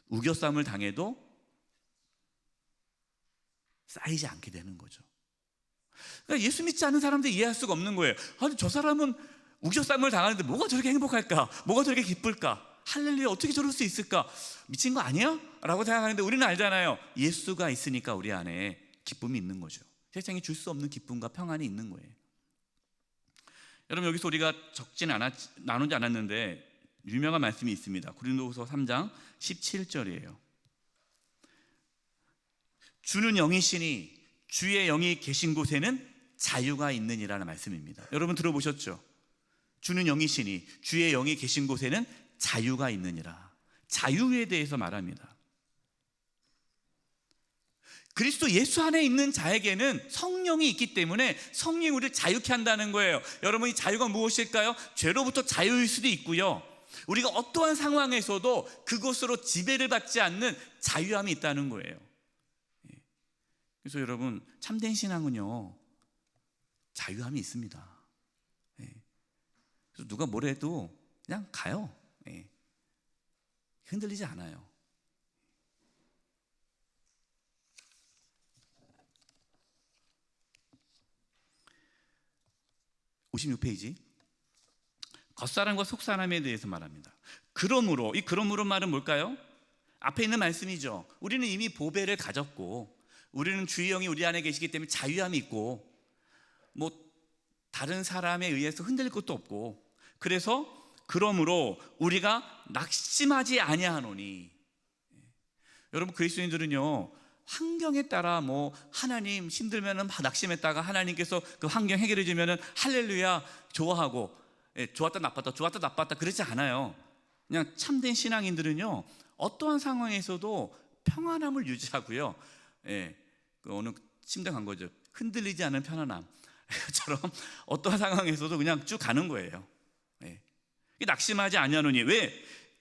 우겨쌈을 당해도 쌓이지 않게 되는 거죠. 그러니까 예수 믿지 않는 사람들 이해할 수가 없는 거예요. 아니, 저 사람은 우겨쌈을 당하는데 뭐가 저렇게 행복할까? 뭐가 저렇게 기쁠까? 할렐루야, 어떻게 저럴 수 있을까? 미친 거 아니야? 라고 생각하는데 우리는 알잖아요. 예수가 있으니까 우리 안에 기쁨이 있는 거죠. 세상이 줄 수 없는 기쁨과 평안이 있는 거예요. 여러분, 여기서 우리가 나누지 않았는데 유명한 말씀이 있습니다. 고린도후서 3장 17절이에요. 주는 영이시니 주의 영이 계신 곳에는 자유가 있느니라는 말씀입니다. 여러분 들어보셨죠? 주는 영이시니 주의 영이 계신 곳에는 자유가 있느니라. 자유에 대해서 말합니다. 그리스도 예수 안에 있는 자에게는 성령이 있기 때문에 성령이 우리를 자유케 한다는 거예요. 여러분, 이 자유가 무엇일까요? 죄로부터 자유일 수도 있고요, 우리가 어떠한 상황에서도 그것으로 지배를 받지 않는 자유함이 있다는 거예요. 그래서 여러분, 참된 신앙은요 자유함이 있습니다. 그래서 누가 뭐래도 그냥 가요. 흔들리지 않아요. (56페이지) 겉사람과 속사람에 대해서 말합니다. 그러므로, 이 그러므로 말은 뭘까요? 앞에 있는 말씀이죠. 우리는 이미 보배를 가졌고, 우리는 주의 영이 우리 안에 계시기 때문에 자유함이 있고, 다른 사람에 의해서 흔들릴 것도 없고, 그래서 그러므로 우리가 낙심하지 아니하노니. 여러분, 그리스도인들은요 환경에 따라 하나님 힘들면은 막 낙심했다가 하나님께서 그 환경 해결해 주면은 할렐루야 좋아하고, 좋았다 나빴다 그러지 않아요. 그냥 참된 신앙인들은요 어떠한 상황에서도 평안함을 유지하고요, 어느 침대 간 거죠. 흔들리지 않은 편안함 처럼 어떠한 상황에서도 그냥 쭉 가는 거예요. 낙심하지 아니하노니. 왜?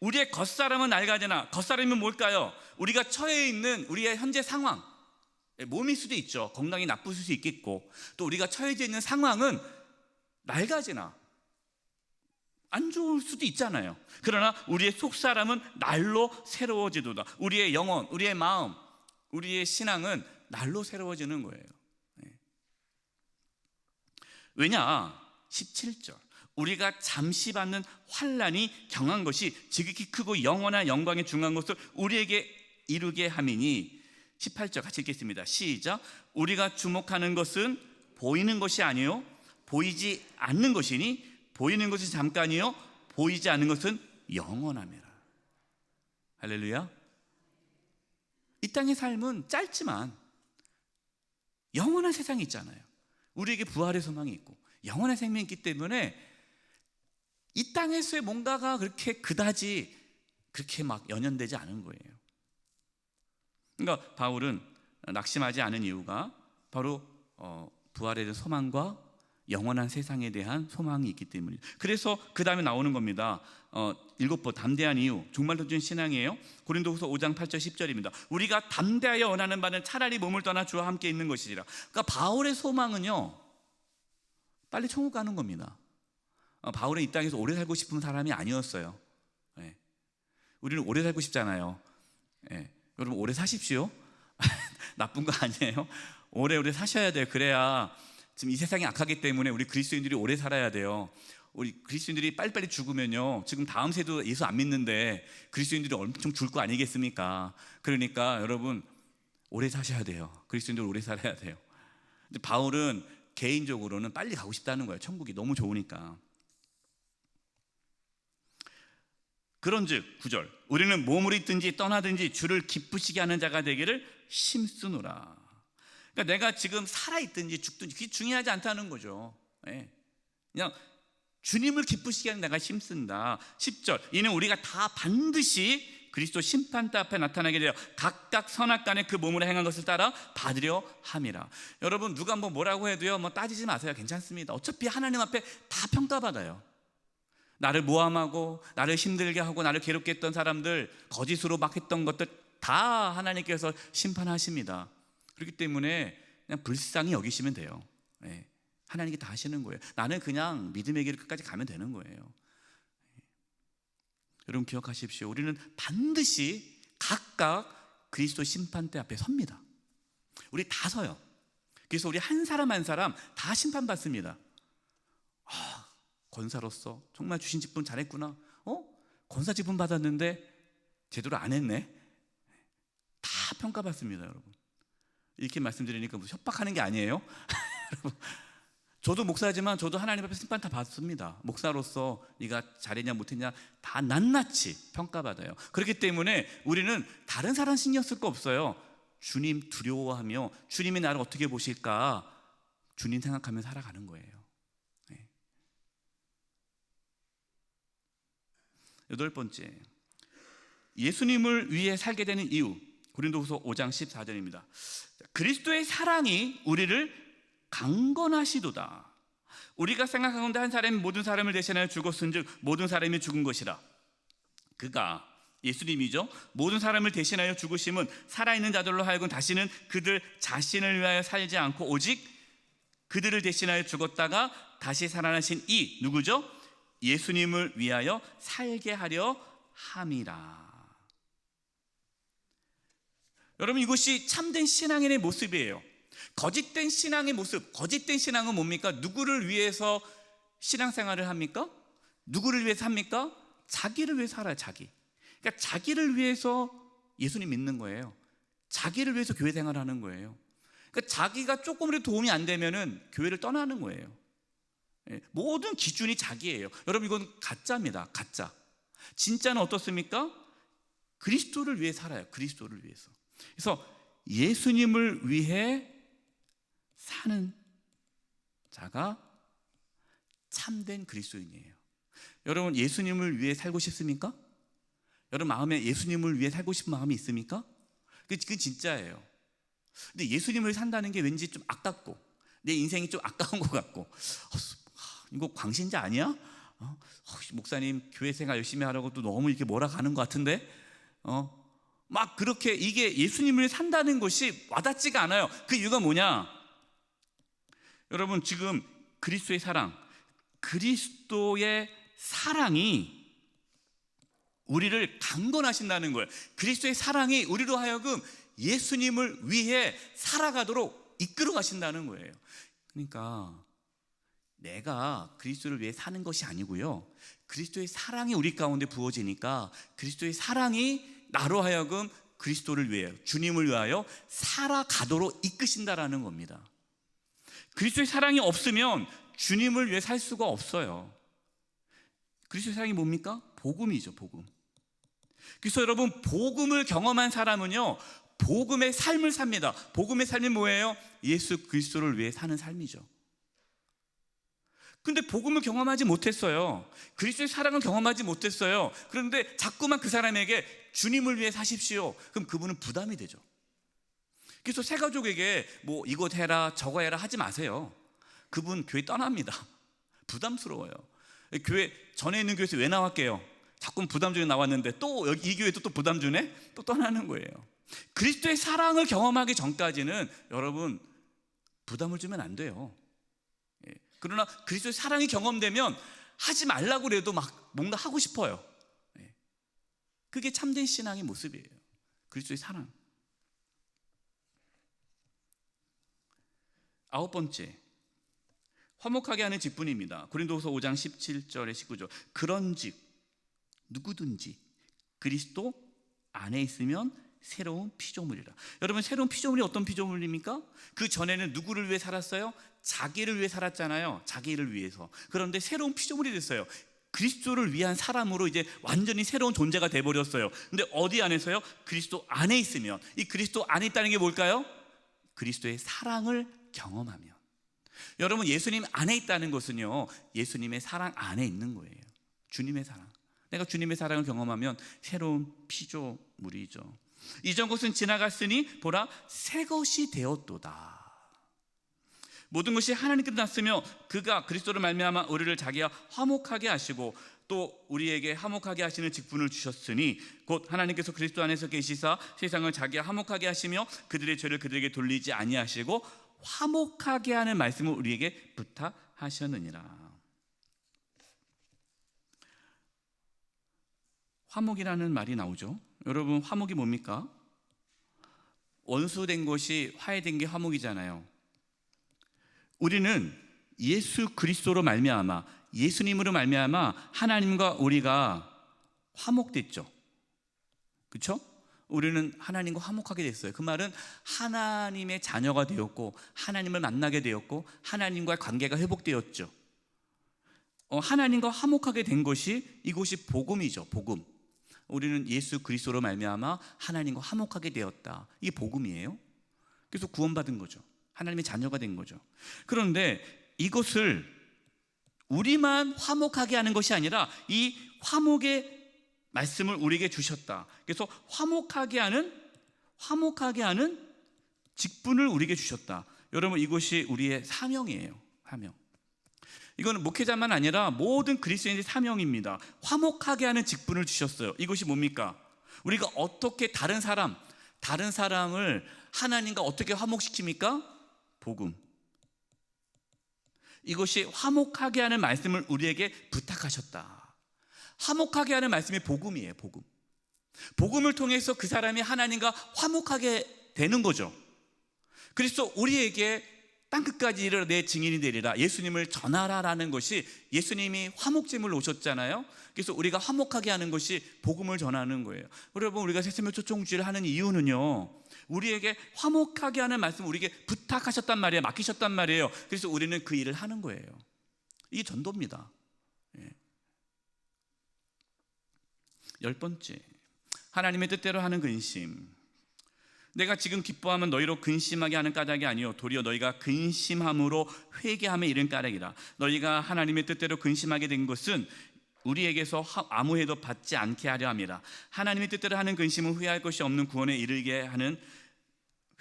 우리의 겉사람은 낡아지나. 겉사람이면 뭘까요? 우리가 처해 있는 우리의 현재 상황, 몸일 수도 있죠. 건강이 나쁠 수 있겠고, 또 우리가 처해져 있는 상황은 낡아지나 안 좋을 수도 있잖아요. 그러나 우리의 속사람은 날로 새로워지도다. 우리의 영혼, 우리의 마음, 우리의 신앙은 날로 새로워지는 거예요. 왜냐? 17절 우리가 잠시 받는 환난이 경한 것이 지극히 크고 영원한 영광에 중한 것을 우리에게 이루게 함이니. 18절 같이 읽겠습니다. 시작. 우리가 주목하는 것은 보이는 것이 아니요 보이지 않는 것이니 보이는 것은 잠깐이요 보이지 않는 것은 영원함이라. 할렐루야. 이 땅의 삶은 짧지만 영원한 세상이 있잖아요. 우리에게 부활의 소망이 있고 영원한 생명이 있기 때문에 이 땅에서의 뭔가가 그렇게 그다지 그렇게 막 연연되지 않은 거예요. 그러니까 바울은 낙심하지 않은 이유가 바로 부활에 대한 소망과 영원한 세상에 대한 소망이 있기 때문이에요. 그래서 그 다음에 나오는 겁니다. 7번 담대한 이유, 종말론적인 신앙이에요. 고린도후서 5장 8절 10절입니다. 우리가 담대하여 원하는 바는 차라리 몸을 떠나 주와 함께 있는 것이라. 그러니까 바울의 소망은요 빨리 천국 가는 겁니다. 바울은 이 땅에서 오래 살고 싶은 사람이 아니었어요. 우리는 오래 살고 싶잖아요. 여러분 오래 사십시오. 나쁜 거 아니에요. 오래오래 사셔야 돼요. 그래야 지금 이 세상이 악하기 때문에 우리 그리스도인들이 오래 살아야 돼요. 우리 그리스도인들이 빨리빨리 죽으면요 지금 다음 세도 예수 안 믿는데 그리스도인들이 엄청 죽을 거 아니겠습니까? 그러니까 여러분 오래 사셔야 돼요. 그리스도인들 오래 살아야 돼요. 근데 바울은 개인적으로는 빨리 가고 싶다는 거예요. 천국이 너무 좋으니까. 그런즉 9절 우리는 몸으로 있든지 떠나든지 주를 기쁘시게 하는 자가 되기를 힘쓰노라. 그러니까 내가 지금 살아있든지 죽든지 그게 중요하지 않다는 거죠. 그냥 주님을 기쁘시게 하는 내가 힘쓴다. 10절 이는 우리가 다 반드시 그리스도 심판대 앞에 나타나게 되어 각각 선악간에 그 몸으로 행한 것을 따라 받으려 함이라. 여러분 누가 뭐라고 해도요 따지지 마세요. 괜찮습니다. 어차피 하나님 앞에 다 평가받아요. 나를 모함하고 나를 힘들게 하고 나를 괴롭게 했던 사람들, 거짓으로 막 했던 것들 다 하나님께서 심판하십니다. 그렇기 때문에 그냥 불쌍히 여기시면 돼요. 하나님께 다 하시는 거예요. 나는 그냥 믿음의 길을 끝까지 가면 되는 거예요. 여러분 기억하십시오. 우리는 반드시 각각 그리스도 심판대 앞에 섭니다. 우리 다 서요. 그래서 우리 한 사람 한 사람 다 심판받습니다. 권사로서 정말 주신 직분 잘했구나. 권사 직분 받았는데 제대로 안 했네. 다 평가받습니다, 여러분. 이렇게 말씀드리니까 무슨 협박하는 게 아니에요. 저도 목사지만 저도 하나님 앞에 심판 다 받습니다. 목사로서 네가 잘했냐 못했냐 다 낱낱이 평가받아요. 그렇기 때문에 우리는 다른 사람 신경 쓸 거 없어요. 주님 두려워하며 주님이 나를 어떻게 보실까 주님 생각하며 살아가는 거예요. 8번째, 예수님을 위해 살게 되는 이유. 고린도후서 5장 14절입니다. 그리스도의 사랑이 우리를 강건하시도다. 우리가 생각하건대 한 사람이 모든 사람을 대신하여 죽었은즉 모든 사람이 죽은 것이라. 그가 예수님이죠. 모든 사람을 대신하여 죽으심은 살아있는 자들로 하여금 다시는 그들 자신을 위하여 살지 않고 오직 그들을 대신하여 죽었다가 다시 살아나신 이 누구죠? 예수님을 위하여 살게 하려 함이라. 여러분 이것이 참된 신앙인의 모습이에요. 거짓된 신앙의 모습, 거짓된 신앙은 뭡니까? 누구를 위해서 신앙생활을 합니까? 누구를 위해서 합니까? 자기를 위해서 살아요. 그러니까 자기를 위해서 예수님 믿는 거예요. 자기를 위해서 교회 생활하는 거예요. 그러니까 자기가 조금이라도 도움이 안 되면은 교회를 떠나는 거예요. 모든 기준이 자기예요. 여러분 이건 가짜입니다. 가짜. 진짜는 어떻습니까? 그리스도를 위해 살아요. 그리스도를 위해서. 그래서 예수님을 위해 사는 자가 참된 그리스도인이에요. 여러분 예수님을 위해 살고 싶습니까? 여러분 마음에 예수님을 위해 살고 싶은 마음이 있습니까? 그건 진짜예요. 근데 예수님을 산다는 게 왠지 좀 아깝고 내 인생이 좀 아까운 것 같고 이거 광신자 아니야? 목사님 교회 생활 열심히 하라고 또 너무 이렇게 몰아가는 것 같은데 막 그렇게 이게 예수님을 산다는 것이 와닿지가 않아요. 그 이유가 뭐냐? 여러분 지금 그리스도의 사랑, 그리스도의 사랑이 우리를 강건하신다는 거예요. 그리스도의 사랑이 우리로 하여금 예수님을 위해 살아가도록 이끌어 가신다는 거예요. 그러니까 내가 그리스도를 위해 사는 것이 아니고요, 그리스도의 사랑이 우리 가운데 부어지니까 그리스도의 사랑이 나로 하여금 그리스도를 위해, 주님을 위하여 살아가도록 이끄신다라는 겁니다. 그리스도의 사랑이 없으면 주님을 위해 살 수가 없어요. 그리스도의 사랑이 뭡니까? 복음이죠, 복음. 그래서 여러분, 복음을 경험한 사람은요, 복음의 삶을 삽니다. 복음의 삶이 뭐예요? 예수 그리스도를 위해 사는 삶이죠. 근데 복음을 경험하지 못했어요. 그리스도의 사랑을 경험하지 못했어요. 그런데 자꾸만 그 사람에게 주님을 위해 사십시오. 그럼 그분은 부담이 되죠. 그래서 새 가족에게 뭐 이것 해라 저거 해라 하지 마세요. 그분 교회 떠납니다. 부담스러워요. 교회 전에 있는 교회에서 왜 나왔게요? 자꾸 부담 주에 나왔는데 또 여기 이 교회도 또 부담 주네? 또 떠나는 거예요. 그리스도의 사랑을 경험하기 전까지는 여러분 부담을 주면 안 돼요. 그러나 그리스도의 사랑이 경험되면 하지 말라고 그래도 막 뭔가 하고 싶어요. 그게 참된 신앙의 모습이에요. 그리스도의 사랑. 9번째, 화목하게 하는 직분입니다. 고린도후서 5장 17절에 19절. 그런즉 누구든지 그리스도 안에 있으면 새로운 피조물이라. 여러분, 새로운 피조물이 어떤 피조물입니까? 그 전에는 누구를 위해 살았어요? 자기를 위해 살았잖아요. 자기를 위해서. 그런데 새로운 피조물이 됐어요. 그리스도를 위한 사람으로 이제 완전히 새로운 존재가 돼버렸어요. 근데 어디 안에서요? 그리스도 안에 있으면. 이 그리스도 안에 있다는 게 뭘까요? 그리스도의 사랑을 경험하면. 여러분, 예수님 안에 있다는 것은요, 예수님의 사랑 안에 있는 거예요. 주님의 사랑. 내가 주님의 사랑을 경험하면 새로운 피조물이죠. 이전 것은 지나갔으니 보라 새 것이 되었도다. 모든 것이 하나님께서 났으며 그가 그리스도를 말미암아 우리를 자기와 화목하게 하시고 또 우리에게 화목하게 하시는 직분을 주셨으니 곧 하나님께서 그리스도 안에서 계시사 세상을 자기와 화목하게 하시며 그들의 죄를 그들에게 돌리지 아니하시고 화목하게 하는 말씀을 우리에게 부탁하셨느니라. 화목이라는 말이 나오죠. 여러분, 화목이 뭡니까? 원수된 것이 화해된 게 화목이잖아요. 우리는 예수 그리스도로 말미암아, 예수님으로 말미암아 하나님과 우리가 화목됐죠. 그렇죠? 우리는 하나님과 화목하게 됐어요. 그 말은 하나님의 자녀가 되었고 하나님을 만나게 되었고 하나님과의 관계가 회복되었죠. 하나님과 화목하게 된 것이, 이것이 복음이죠. 복음. 우리는 예수 그리스도로 말미암아 하나님과 화목하게 되었다. 이게 복음이에요. 그래서 구원받은 거죠. 하나님의 자녀가 된 거죠. 그런데 이것을 우리만 화목하게 하는 것이 아니라 이 화목의 말씀을 우리에게 주셨다. 그래서 화목하게 하는 직분을 우리에게 주셨다. 여러분, 이것이 우리의 사명이에요. 사명. 이거는 목회자만 아니라 모든 그리스도인의 사명입니다. 화목하게 하는 직분을 주셨어요. 이것이 뭡니까? 우리가 어떻게 다른 사람을 하나님과 어떻게 화목시킵니까? 복음. 이것이 화목하게 하는 말씀을 우리에게 부탁하셨다. 화목하게 하는 말씀이 복음이에요. 복음. 복음을 통해서 그 사람이 하나님과 화목하게 되는 거죠. 그래서 우리에게 땅끝까지 이르러 내 증인이 되리라, 예수님을 전하라라는 것이, 예수님이 화목제물로 오셨잖아요. 그래서 우리가 화목하게 하는 것이 복음을 전하는 거예요. 여러분, 우리가 새생명 초청주의를 하는 이유는요, 우리에게 화목하게 하는 말씀을 우리에게 부탁하셨단 말이에요. 맡기셨단 말이에요. 그래서 우리는 그 일을 하는 거예요. 이게 전도입니다. 10번째, 하나님의 뜻대로 하는 근심. 내가 지금 기뻐하면 너희로 근심하게 하는 까닭이 아니요 도리어 너희가 근심함으로 회개함에 이른 까닭이라. 너희가 하나님의 뜻대로 근심하게 된 것은 우리에게서 아무 해도 받지 않게 하려 함이라. 하나님의 뜻대로 하는 근심은 후회할 것이 없는 구원에 이르게 하는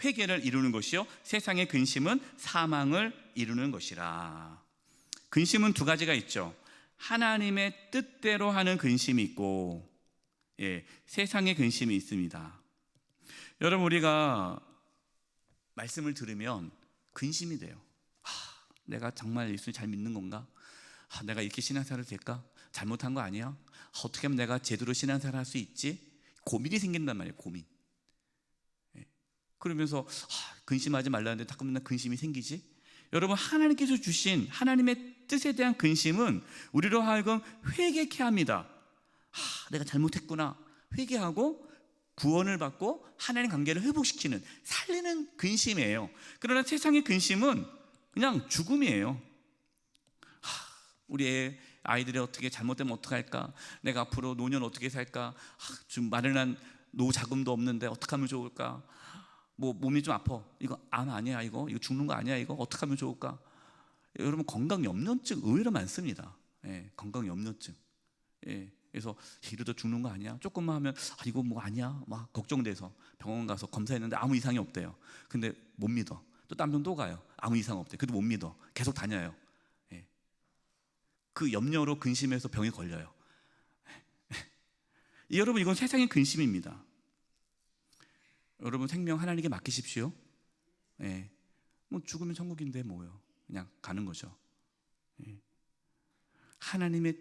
회개를 이루는 것이요 세상의 근심은 사망을 이루는 것이라. 근심은 두 가지가 있죠. 하나님의 뜻대로 하는 근심이 있고, 세상의 근심이 있습니다. 여러분, 우리가 말씀을 들으면 근심이 돼요. 내가 정말 예수를 잘 믿는 건가? 내가 이렇게 신앙생활을 될까? 잘못한 거 아니야? 어떻게 하면 내가 제대로 신앙생활을 할 수 있지? 고민이 생긴단 말이에요. 고민. 그러면서 근심하지 말라는데 자꾸 맨날 근심이 생기지? 여러분, 하나님께서 주신 하나님의 뜻에 대한 근심은 우리로 하여금 회개케 합니다. 내가 잘못했구나 회개하고 구원을 받고 하나님 관계를 회복시키는, 살리는 근심이에요. 그러나 세상의 근심은 그냥 죽음이에요. 우리 아이들이 어떻게 잘못되면 어떡할까? 내가 앞으로 노년 어떻게 살까? 좀 마련한 노자금도 없는데 어떻게 하면 좋을까? 뭐 몸이 좀 아파, 이거 암 아니야, 이거 죽는 거 아니야, 이거 어떻게 하면 좋을까? 여러분, 건강 염려증 의외로 많습니다. 건강 염려증. 그래서 이러다 죽는 거 아니야? 조금만 하면 이거 뭐 아니야? 막 걱정돼서 병원 가서 검사했는데 아무 이상이 없대요. 근데 못 믿어. 또 딴 병 또 가요. 아무 이상 없대. 그래도 못 믿어. 계속 다녀요. 그 염려로 근심해서 병이 걸려요. 여러분, 이건 세상의 근심입니다. 여러분, 생명 하나님께 맡기십시오. 뭐 죽으면 천국인데 뭐요? 그냥 가는 거죠. 하나님의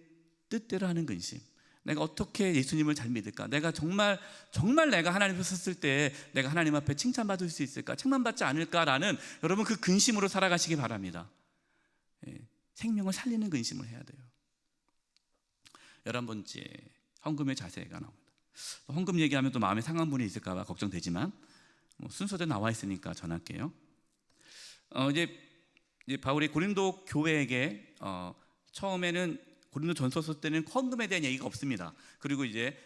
뜻대로 하는 근심. 내가 어떻게 예수님을 잘 믿을까? 내가 정말 내가 하나님 앞에 섰을 때 내가 하나님 앞에 칭찬받을 수 있을까? 칭찬받지 않을까라는, 여러분, 그 근심으로 살아가시기 바랍니다. 생명을 살리는 근심을 해야 돼요. 11번째, 헌금의 자세가 나옵니다. 헌금 얘기하면 또 마음에 상한 분이 있을까 봐 걱정되지만 뭐 순서대로 나와 있으니까 전할게요. 이제 바울이 고린도 교회에게 처음에는 고린도 전서 쓸 때는 헌금에 대한 얘기가 없습니다. 그리고 이제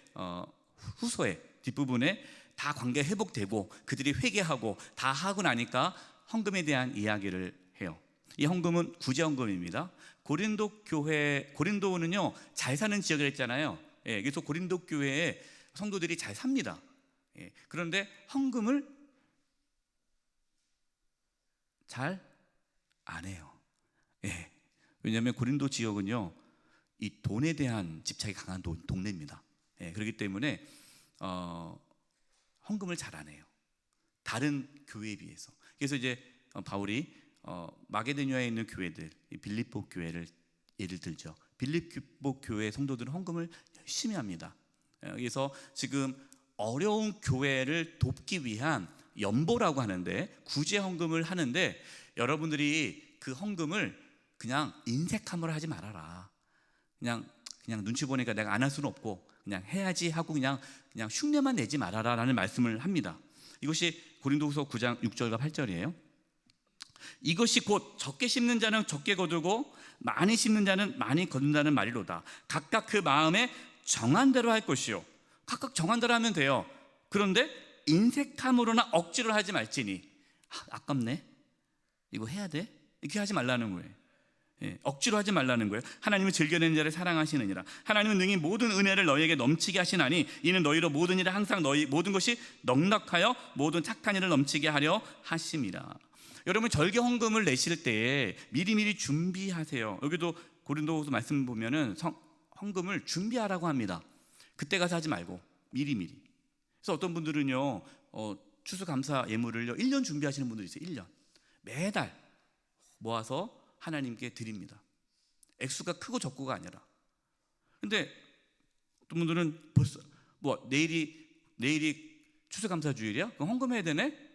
후서에 뒷부분에 다 관계 회복되고 그들이 회개하고 다 하고 나니까 헌금에 대한 이야기를 해요. 이 헌금은 구제헌금입니다. 고린도는요 잘 사는 지역을 했잖아요. 그래서 고린도 교회에 성도들이 잘 삽니다. 그런데 헌금을 잘 안 해요. 왜냐하면 고린도 지역은요 이 돈에 대한 집착이 강한 동네입니다. 그렇기 때문에 헌금을 잘 안 해요. 다른 교회에 비해서. 그래서 이제 바울이 마게도니아에 있는 교회들, 빌립보 교회를 예를 들죠. 빌립보 교회 성도들은 헌금을 열심히 합니다. 그래서 지금 어려운 교회를 돕기 위한 연보라고 하는데, 구제 헌금을 하는데, 여러분들이 그 헌금을 그냥 인색함으로 하지 말아라. 그냥 눈치 보니까 내가 안 할 수는 없고 그냥 해야지 하고 그냥 흉내만 내지 말아라라는 말씀을 합니다. 이것이 고린도후서 9장 6절과 8절이에요. 이것이 곧 적게 심는 자는 적게 거두고 많이 심는 자는 많이 거둔다는 말이로다. 각각 그 마음에 정한 대로 할 것이요. 각각 정한 대로 하면 돼요. 그런데 인색함으로나 억지로 하지 말지니. 아깝네, 이거 해야 돼? 이렇게 하지 말라는 거예요. 억지로 하지 말라는 거예요. 하나님은 즐겨내는 자를 사랑하시느니라. 하나님은 능히 모든 은혜를 너희에게 넘치게 하시나니 이는 너희로 모든 일에 항상 너희 모든 것이 넉넉하여 모든 착한 일을 넘치게 하려 하심이라. 여러분, 절개 헌금을 내실 때 미리미리 준비하세요. 여기도 고린도후서 말씀 보면은 헌금을 준비하라고 합니다. 그때 가서 하지 말고 미리미리. 그래서 어떤 분들은요 추수감사 예물을요 1년 준비하시는 분들이 있어요. 1년 매달 모아서 하나님께 드립니다. 액수가 크고 적고가 아니라. 근데 어떤 분들은 벌써 뭐 내일이 추수감사 주일이야? 그럼 헌금해야 되네?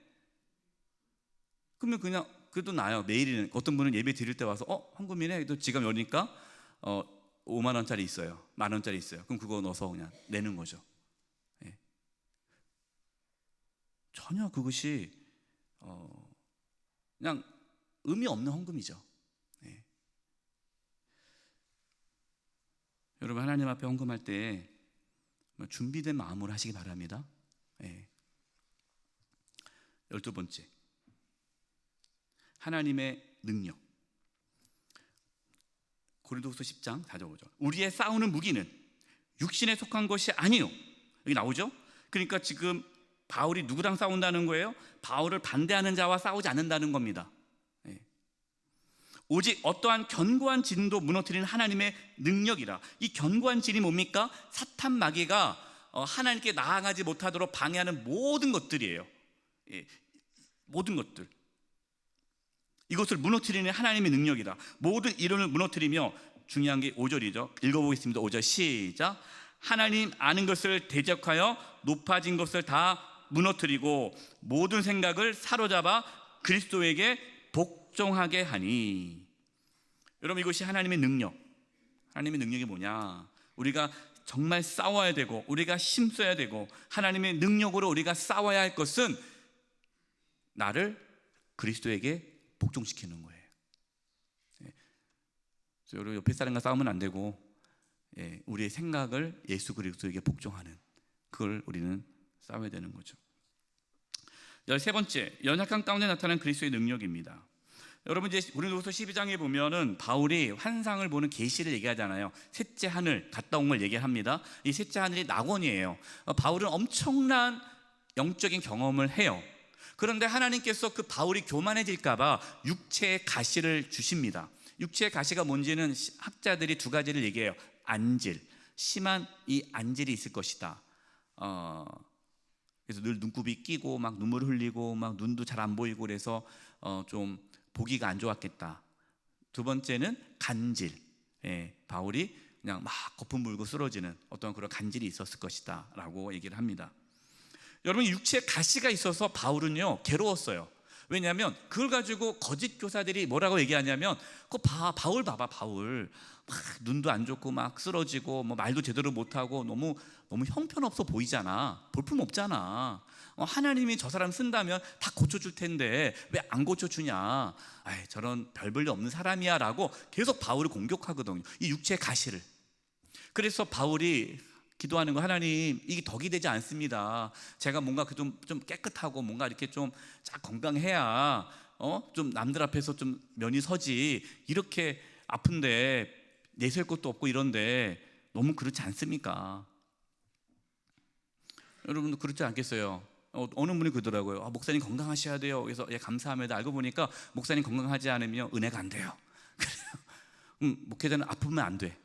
그러면 그냥 그래도 나요. 내일이는. 어떤 분은 예배 드릴 때 와서 헌금이네. 또 지갑 여니까 5만 원짜리 있어요. 만 원짜리 있어요. 그럼 그거 넣어서 그냥 내는 거죠. 전혀 그것이 그냥 의미 없는 헌금이죠. 여러분, 하나님 앞에 헌금할 때 준비된 마음으로 하시기 바랍니다. 12번째, 하나님의 능력. 고린도후서 10장 4절 5절. 우리의 싸우는 무기는 육신에 속한 것이 아니요. 여기 나오죠? 그러니까 지금 바울이 누구랑 싸운다는 거예요? 바울을 반대하는 자와 싸우지 않는다는 겁니다. 오직 어떠한 견고한 진도 무너뜨리는 하나님의 능력이라. 이 견고한 진이 뭡니까? 사탄 마귀가 하나님께 나아가지 못하도록 방해하는 모든 것들이에요. 모든 것들. 이것을 무너뜨리는 하나님의 능력이다. 모든 이론을 무너뜨리며 중요한 게 5절이죠. 읽어보겠습니다. 5절 시작. 하나님 아는 것을 대적하여 높아진 것을 다 무너뜨리고 모든 생각을 사로잡아 그리스도에게 복종하게 하니. 여러분, 이것이 하나님의 능력. 하나님의 능력이 뭐냐? 우리가 정말 싸워야 되고 우리가 힘써야 되고 하나님의 능력으로 우리가 싸워야 할 것은 나를 그리스도에게 복종시키는 거예요. 여러분, 옆에 사람과 싸우면 안 되고 우리의 생각을 예수 그리스도에게 복종하는, 그걸 우리는 싸워야 되는 거죠. 13번째, 연약한 가운데 나타난 그리스도의 능력입니다. 여러분, 이제 고린도후서 12장에 보면은 바울이 환상을 보는 계시를 얘기하잖아요. 셋째 하늘 갔다 온 걸 얘기합니다. 이 셋째 하늘이 낙원이에요. 바울은 엄청난 영적인 경험을 해요. 그런데 하나님께서 그 바울이 교만해질까봐 육체의 가시를 주십니다. 육체의 가시가 뭔지는 학자들이 두 가지를 얘기해요. 안질, 심한 이 안질이 있을 것이다. 그래서 늘 눈곱이 끼고 막 눈물 흘리고 막 눈도 잘 안 보이고 그래서 좀 보기가 안 좋았겠다. 두 번째는 간질, 바울이 그냥 막 거품 물고 쓰러지는 어떤 그런 간질이 있었을 것이다 라고 얘기를 합니다. 여러분, 육체에 가시가 있어서 바울은요 괴로웠어요. 왜냐하면 그걸 가지고 거짓 교사들이 뭐라고 얘기하냐면, 바울 봐봐, 바울 막 눈도 안 좋고 막 쓰러지고 뭐 말도 제대로 못하고 너무 형편없어 보이잖아. 볼품 없잖아. 하나님이 저 사람 쓴다면 다 고쳐줄 텐데 왜 안 고쳐주냐. 저런 별 볼일 없는 사람이야 라고 계속 바울을 공격하거든요, 이 육체의 가시를. 그래서 바울이 기도하는 거, 하나님 이게 덕이 되지 않습니다. 제가 뭔가 좀 깨끗하고 뭔가 이렇게 좀 건강해야 좀 남들 앞에서 좀 면이 서지. 이렇게 아픈데 내세울 것도 없고 이런데 너무 그렇지 않습니까? 여러분도 그렇지 않겠어요? 어느 분이 그러더라고요. 목사님 건강하셔야 돼요. 그래서 감사합니다. 알고 보니까 목사님 건강하지 않으면 은혜가 안 돼요. 목회자는 아프면 안 돼.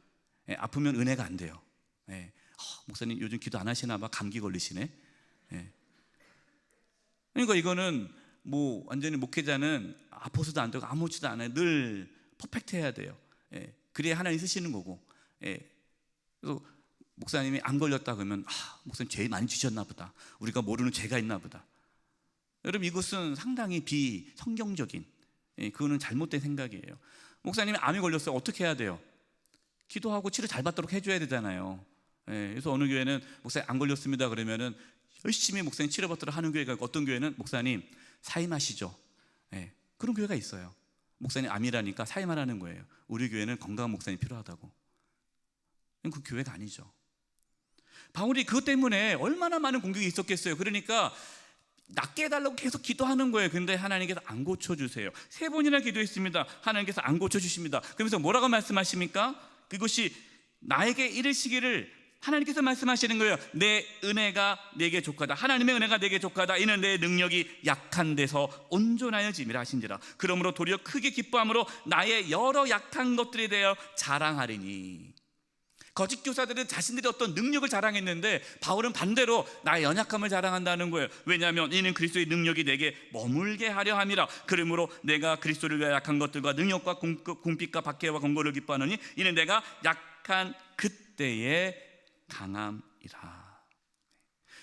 아프면 은혜가 안 돼요. 목사님 요즘 기도 안 하시나 봐. 감기 걸리시네. 그러니까 이거는 뭐 완전히 목회자는 아파서도 안 되고 아무렇지도 않아요. 늘 퍼펙트해야 돼요. 그래야 하나님 쓰시는 거고. 그래서 목사님이 안 걸렸다 그러면 목사님 죄 많이 지셨나 보다. 우리가 모르는 죄가 있나 보다. 여러분, 이것은 상당히 비성경적인, 그거는 잘못된 생각이에요. 목사님이 암이 걸렸어요. 어떻게 해야 돼요? 기도하고 치료 잘 받도록 해줘야 되잖아요. 그래서 어느 교회는 목사님 안 걸렸습니다 그러면은 열심히 목사님 치료받도록 하는 교회가 있고, 어떤 교회는 목사님 사임하시죠. 그런 교회가 있어요. 목사님 암이라니까 사임하라는 거예요. 우리 교회는 건강한 목사님 필요하다고. 그 교회가 아니죠. 바울이 그것 때문에 얼마나 많은 공격이 있었겠어요. 그러니까 낫게 해달라고 계속 기도하는 거예요. 근데 하나님께서 안 고쳐주세요. 3번이나 기도했습니다. 하나님께서 안 고쳐주십니다. 그러면서 뭐라고 말씀하십니까? 그것이 나에게 이르시기를 하나님께서 말씀하시는 거예요. 내 은혜가 내게 족하다. 하나님의 은혜가 내게 족하다. 이는 내 능력이 약한 데서 온전하여 짐이라 하신지라. 그러므로 도리어 크게 기뻐함으로 나의 여러 약한 것들에 대하여 자랑하리니. 거짓 교사들은 자신들이 어떤 능력을 자랑했는데 바울은 반대로 나의 연약함을 자랑한다는 거예요. 왜냐하면 이는 그리스도의 능력이 내게 머물게 하려 함이라. 그러므로 내가 그리스도를 위하여 약한 것들과 능력과 궁핍과 박해와 권고를 기뻐하느니 이는 내가 약한 그때의 강함이라.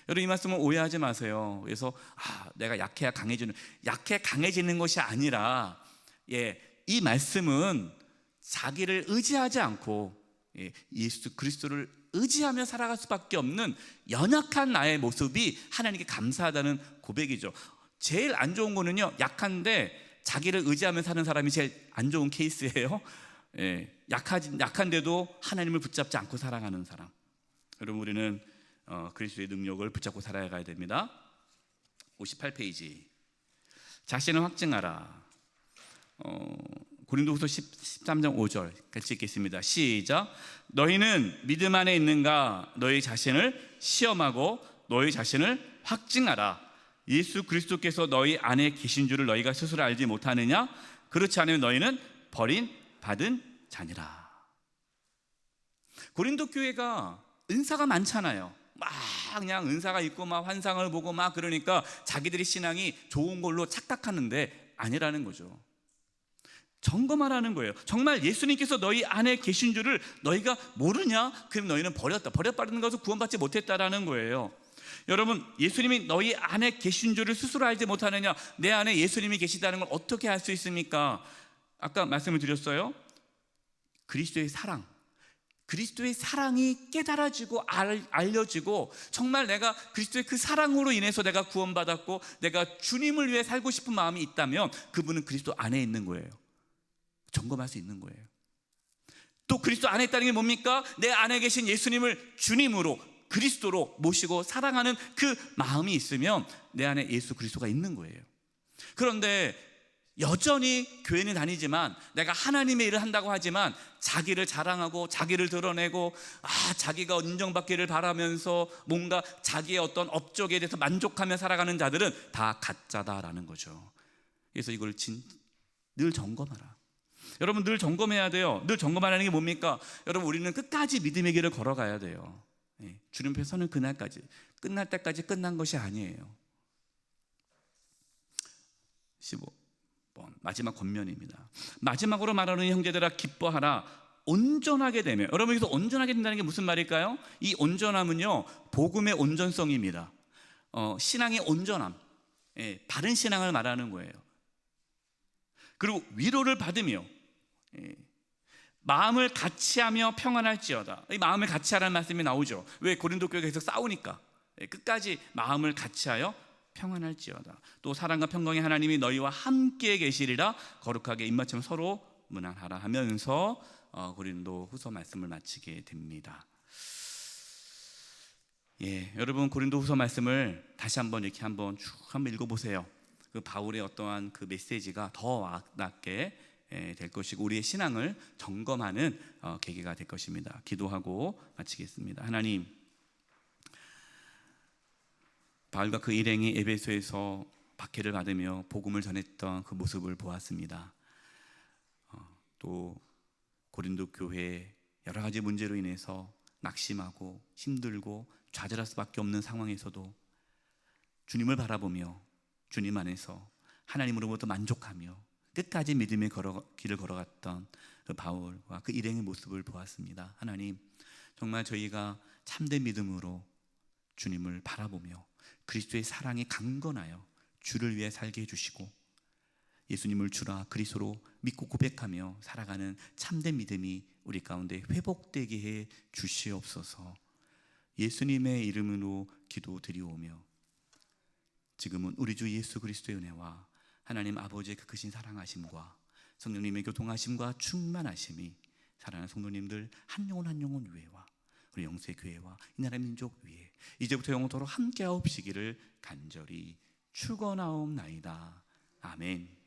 여러분, 이 말씀은 오해하지 마세요. 그래서 내가 약해야 강해지는 것이 아니라, 이 말씀은 자기를 의지하지 않고 예수 그리스도를 의지하며 살아갈 수밖에 없는 연약한 나의 모습이 하나님께 감사하다는 고백이죠. 제일 안 좋은 거는요, 약한데 자기를 의지하며 사는 사람이 제일 안 좋은 케이스예요. 약한데도 하나님을 붙잡지 않고 살아가는 사람. 여러분, 우리는 그리스도의 능력을 붙잡고 살아가야 됩니다. 58페이지. 자신을 확증하라. 고린도후서 13장 5절 같이 읽겠습니다. 시작. 너희는 믿음 안에 있는가? 너희 자신을 시험하고 너희 자신을 확증하라. 예수 그리스도께서 너희 안에 계신 줄을 너희가 스스로 알지 못하느냐? 그렇지 않으면 너희는 버림받은 자니라. 고린도 교회가 은사가 많잖아요. 막 그냥 은사가 있고 막 환상을 보고 막 그러니까 자기들의 신앙이 좋은 걸로 착각하는데 아니라는 거죠. 점검하라는 거예요. 정말 예수님께서 너희 안에 계신 줄을 너희가 모르냐? 그럼 너희는 버려버리는 것을 구원받지 못했다라는 거예요. 여러분, 예수님이 너희 안에 계신 줄을 스스로 알지 못하느냐? 내 안에 예수님이 계시다는 걸 어떻게 알 수 있습니까? 아까 말씀을 드렸어요. 그리스도의 사랑이 깨달아지고 알려지고, 정말 내가 그리스도의 그 사랑으로 인해서 내가 구원받았고 내가 주님을 위해 살고 싶은 마음이 있다면 그분은 그리스도 안에 있는 거예요. 점검할 수 있는 거예요. 또 그리스도 안에 있다는 게 뭡니까? 내 안에 계신 예수님을 주님으로, 그리스도로 모시고 사랑하는 그 마음이 있으면 내 안에 예수 그리스도가 있는 거예요. 그런데 여전히 교회는 다니지만, 내가 하나님의 일을 한다고 하지만 자기를 자랑하고 자기를 드러내고 자기가 인정받기를 바라면서 뭔가 자기의 어떤 업적에 대해서 만족하며 살아가는 자들은 다 가짜다라는 거죠. 그래서 이걸 늘 점검하라. 여러분, 늘 점검해야 돼요. 늘 점검하라는 게 뭡니까? 여러분, 우리는 끝까지 믿음의 길을 걸어가야 돼요. 주님 앞에 서는 그날까지, 끝날 때까지 끝난 것이 아니에요. 15번 마지막 권면입니다. 마지막으로 말하는 형제들아, 기뻐하라. 온전하게 되며, 여러분, 여기서 온전하게 된다는 게 무슨 말일까요? 이 온전함은요, 복음의 온전성입니다. 신앙의 온전함, 바른 신앙을 말하는 거예요. 그리고 위로를 받으며, 마음을 같이하며 평안할지어다. 이 마음을 같이하라는 말씀이 나오죠. 왜? 고린도 교회가 계속 싸우니까. 끝까지 마음을 같이하여 평안할지어다. 또 사랑과 평강의 하나님이 너희와 함께 계시리라. 거룩하게 입맞추며 서로 문안하라 하면서 고린도 후서 말씀을 마치게 됩니다. 여러분, 고린도 후서 말씀을 다시 한번 이렇게 한번 쭉 한번 읽어보세요. 그 바울의 어떠한 그 메시지가 더 와닿게 될 것이고, 우리의 신앙을 점검하는 계기가 될 것입니다. 기도하고 마치겠습니다. 하나님, 바울과 그 일행이 에베소에서 박해를 받으며 복음을 전했던 그 모습을 보았습니다. 또 고린도 교회 여러 가지 문제로 인해서 낙심하고 힘들고 좌절할 수밖에 없는 상황에서도 주님을 바라보며 주님 안에서 하나님으로부터 만족하며 끝까지 믿음의 길을 걸어갔던 그 바울과 그 일행의 모습을 보았습니다. 하나님, 정말 저희가 참된 믿음으로 주님을 바라보며 그리스도의 사랑에 강건하여 주를 위해 살게 해주시고, 예수님을 주라 그리스도로 믿고 고백하며 살아가는 참된 믿음이 우리 가운데 회복되게 해 주시옵소서. 예수님의 이름으로 기도드리오며, 지금은 우리 주 예수 그리스도의 은혜와 하나님 아버지의 그 크신 사랑하심과 성령님의 교통하심과 충만하심이 사랑하는 성도님들 한 영혼 한 영혼 위에와 우리 영세 교회와 이 나라 민족 위에 이제부터 영원토록 함께하옵시기를 간절히 축원하옵나이다. 아멘.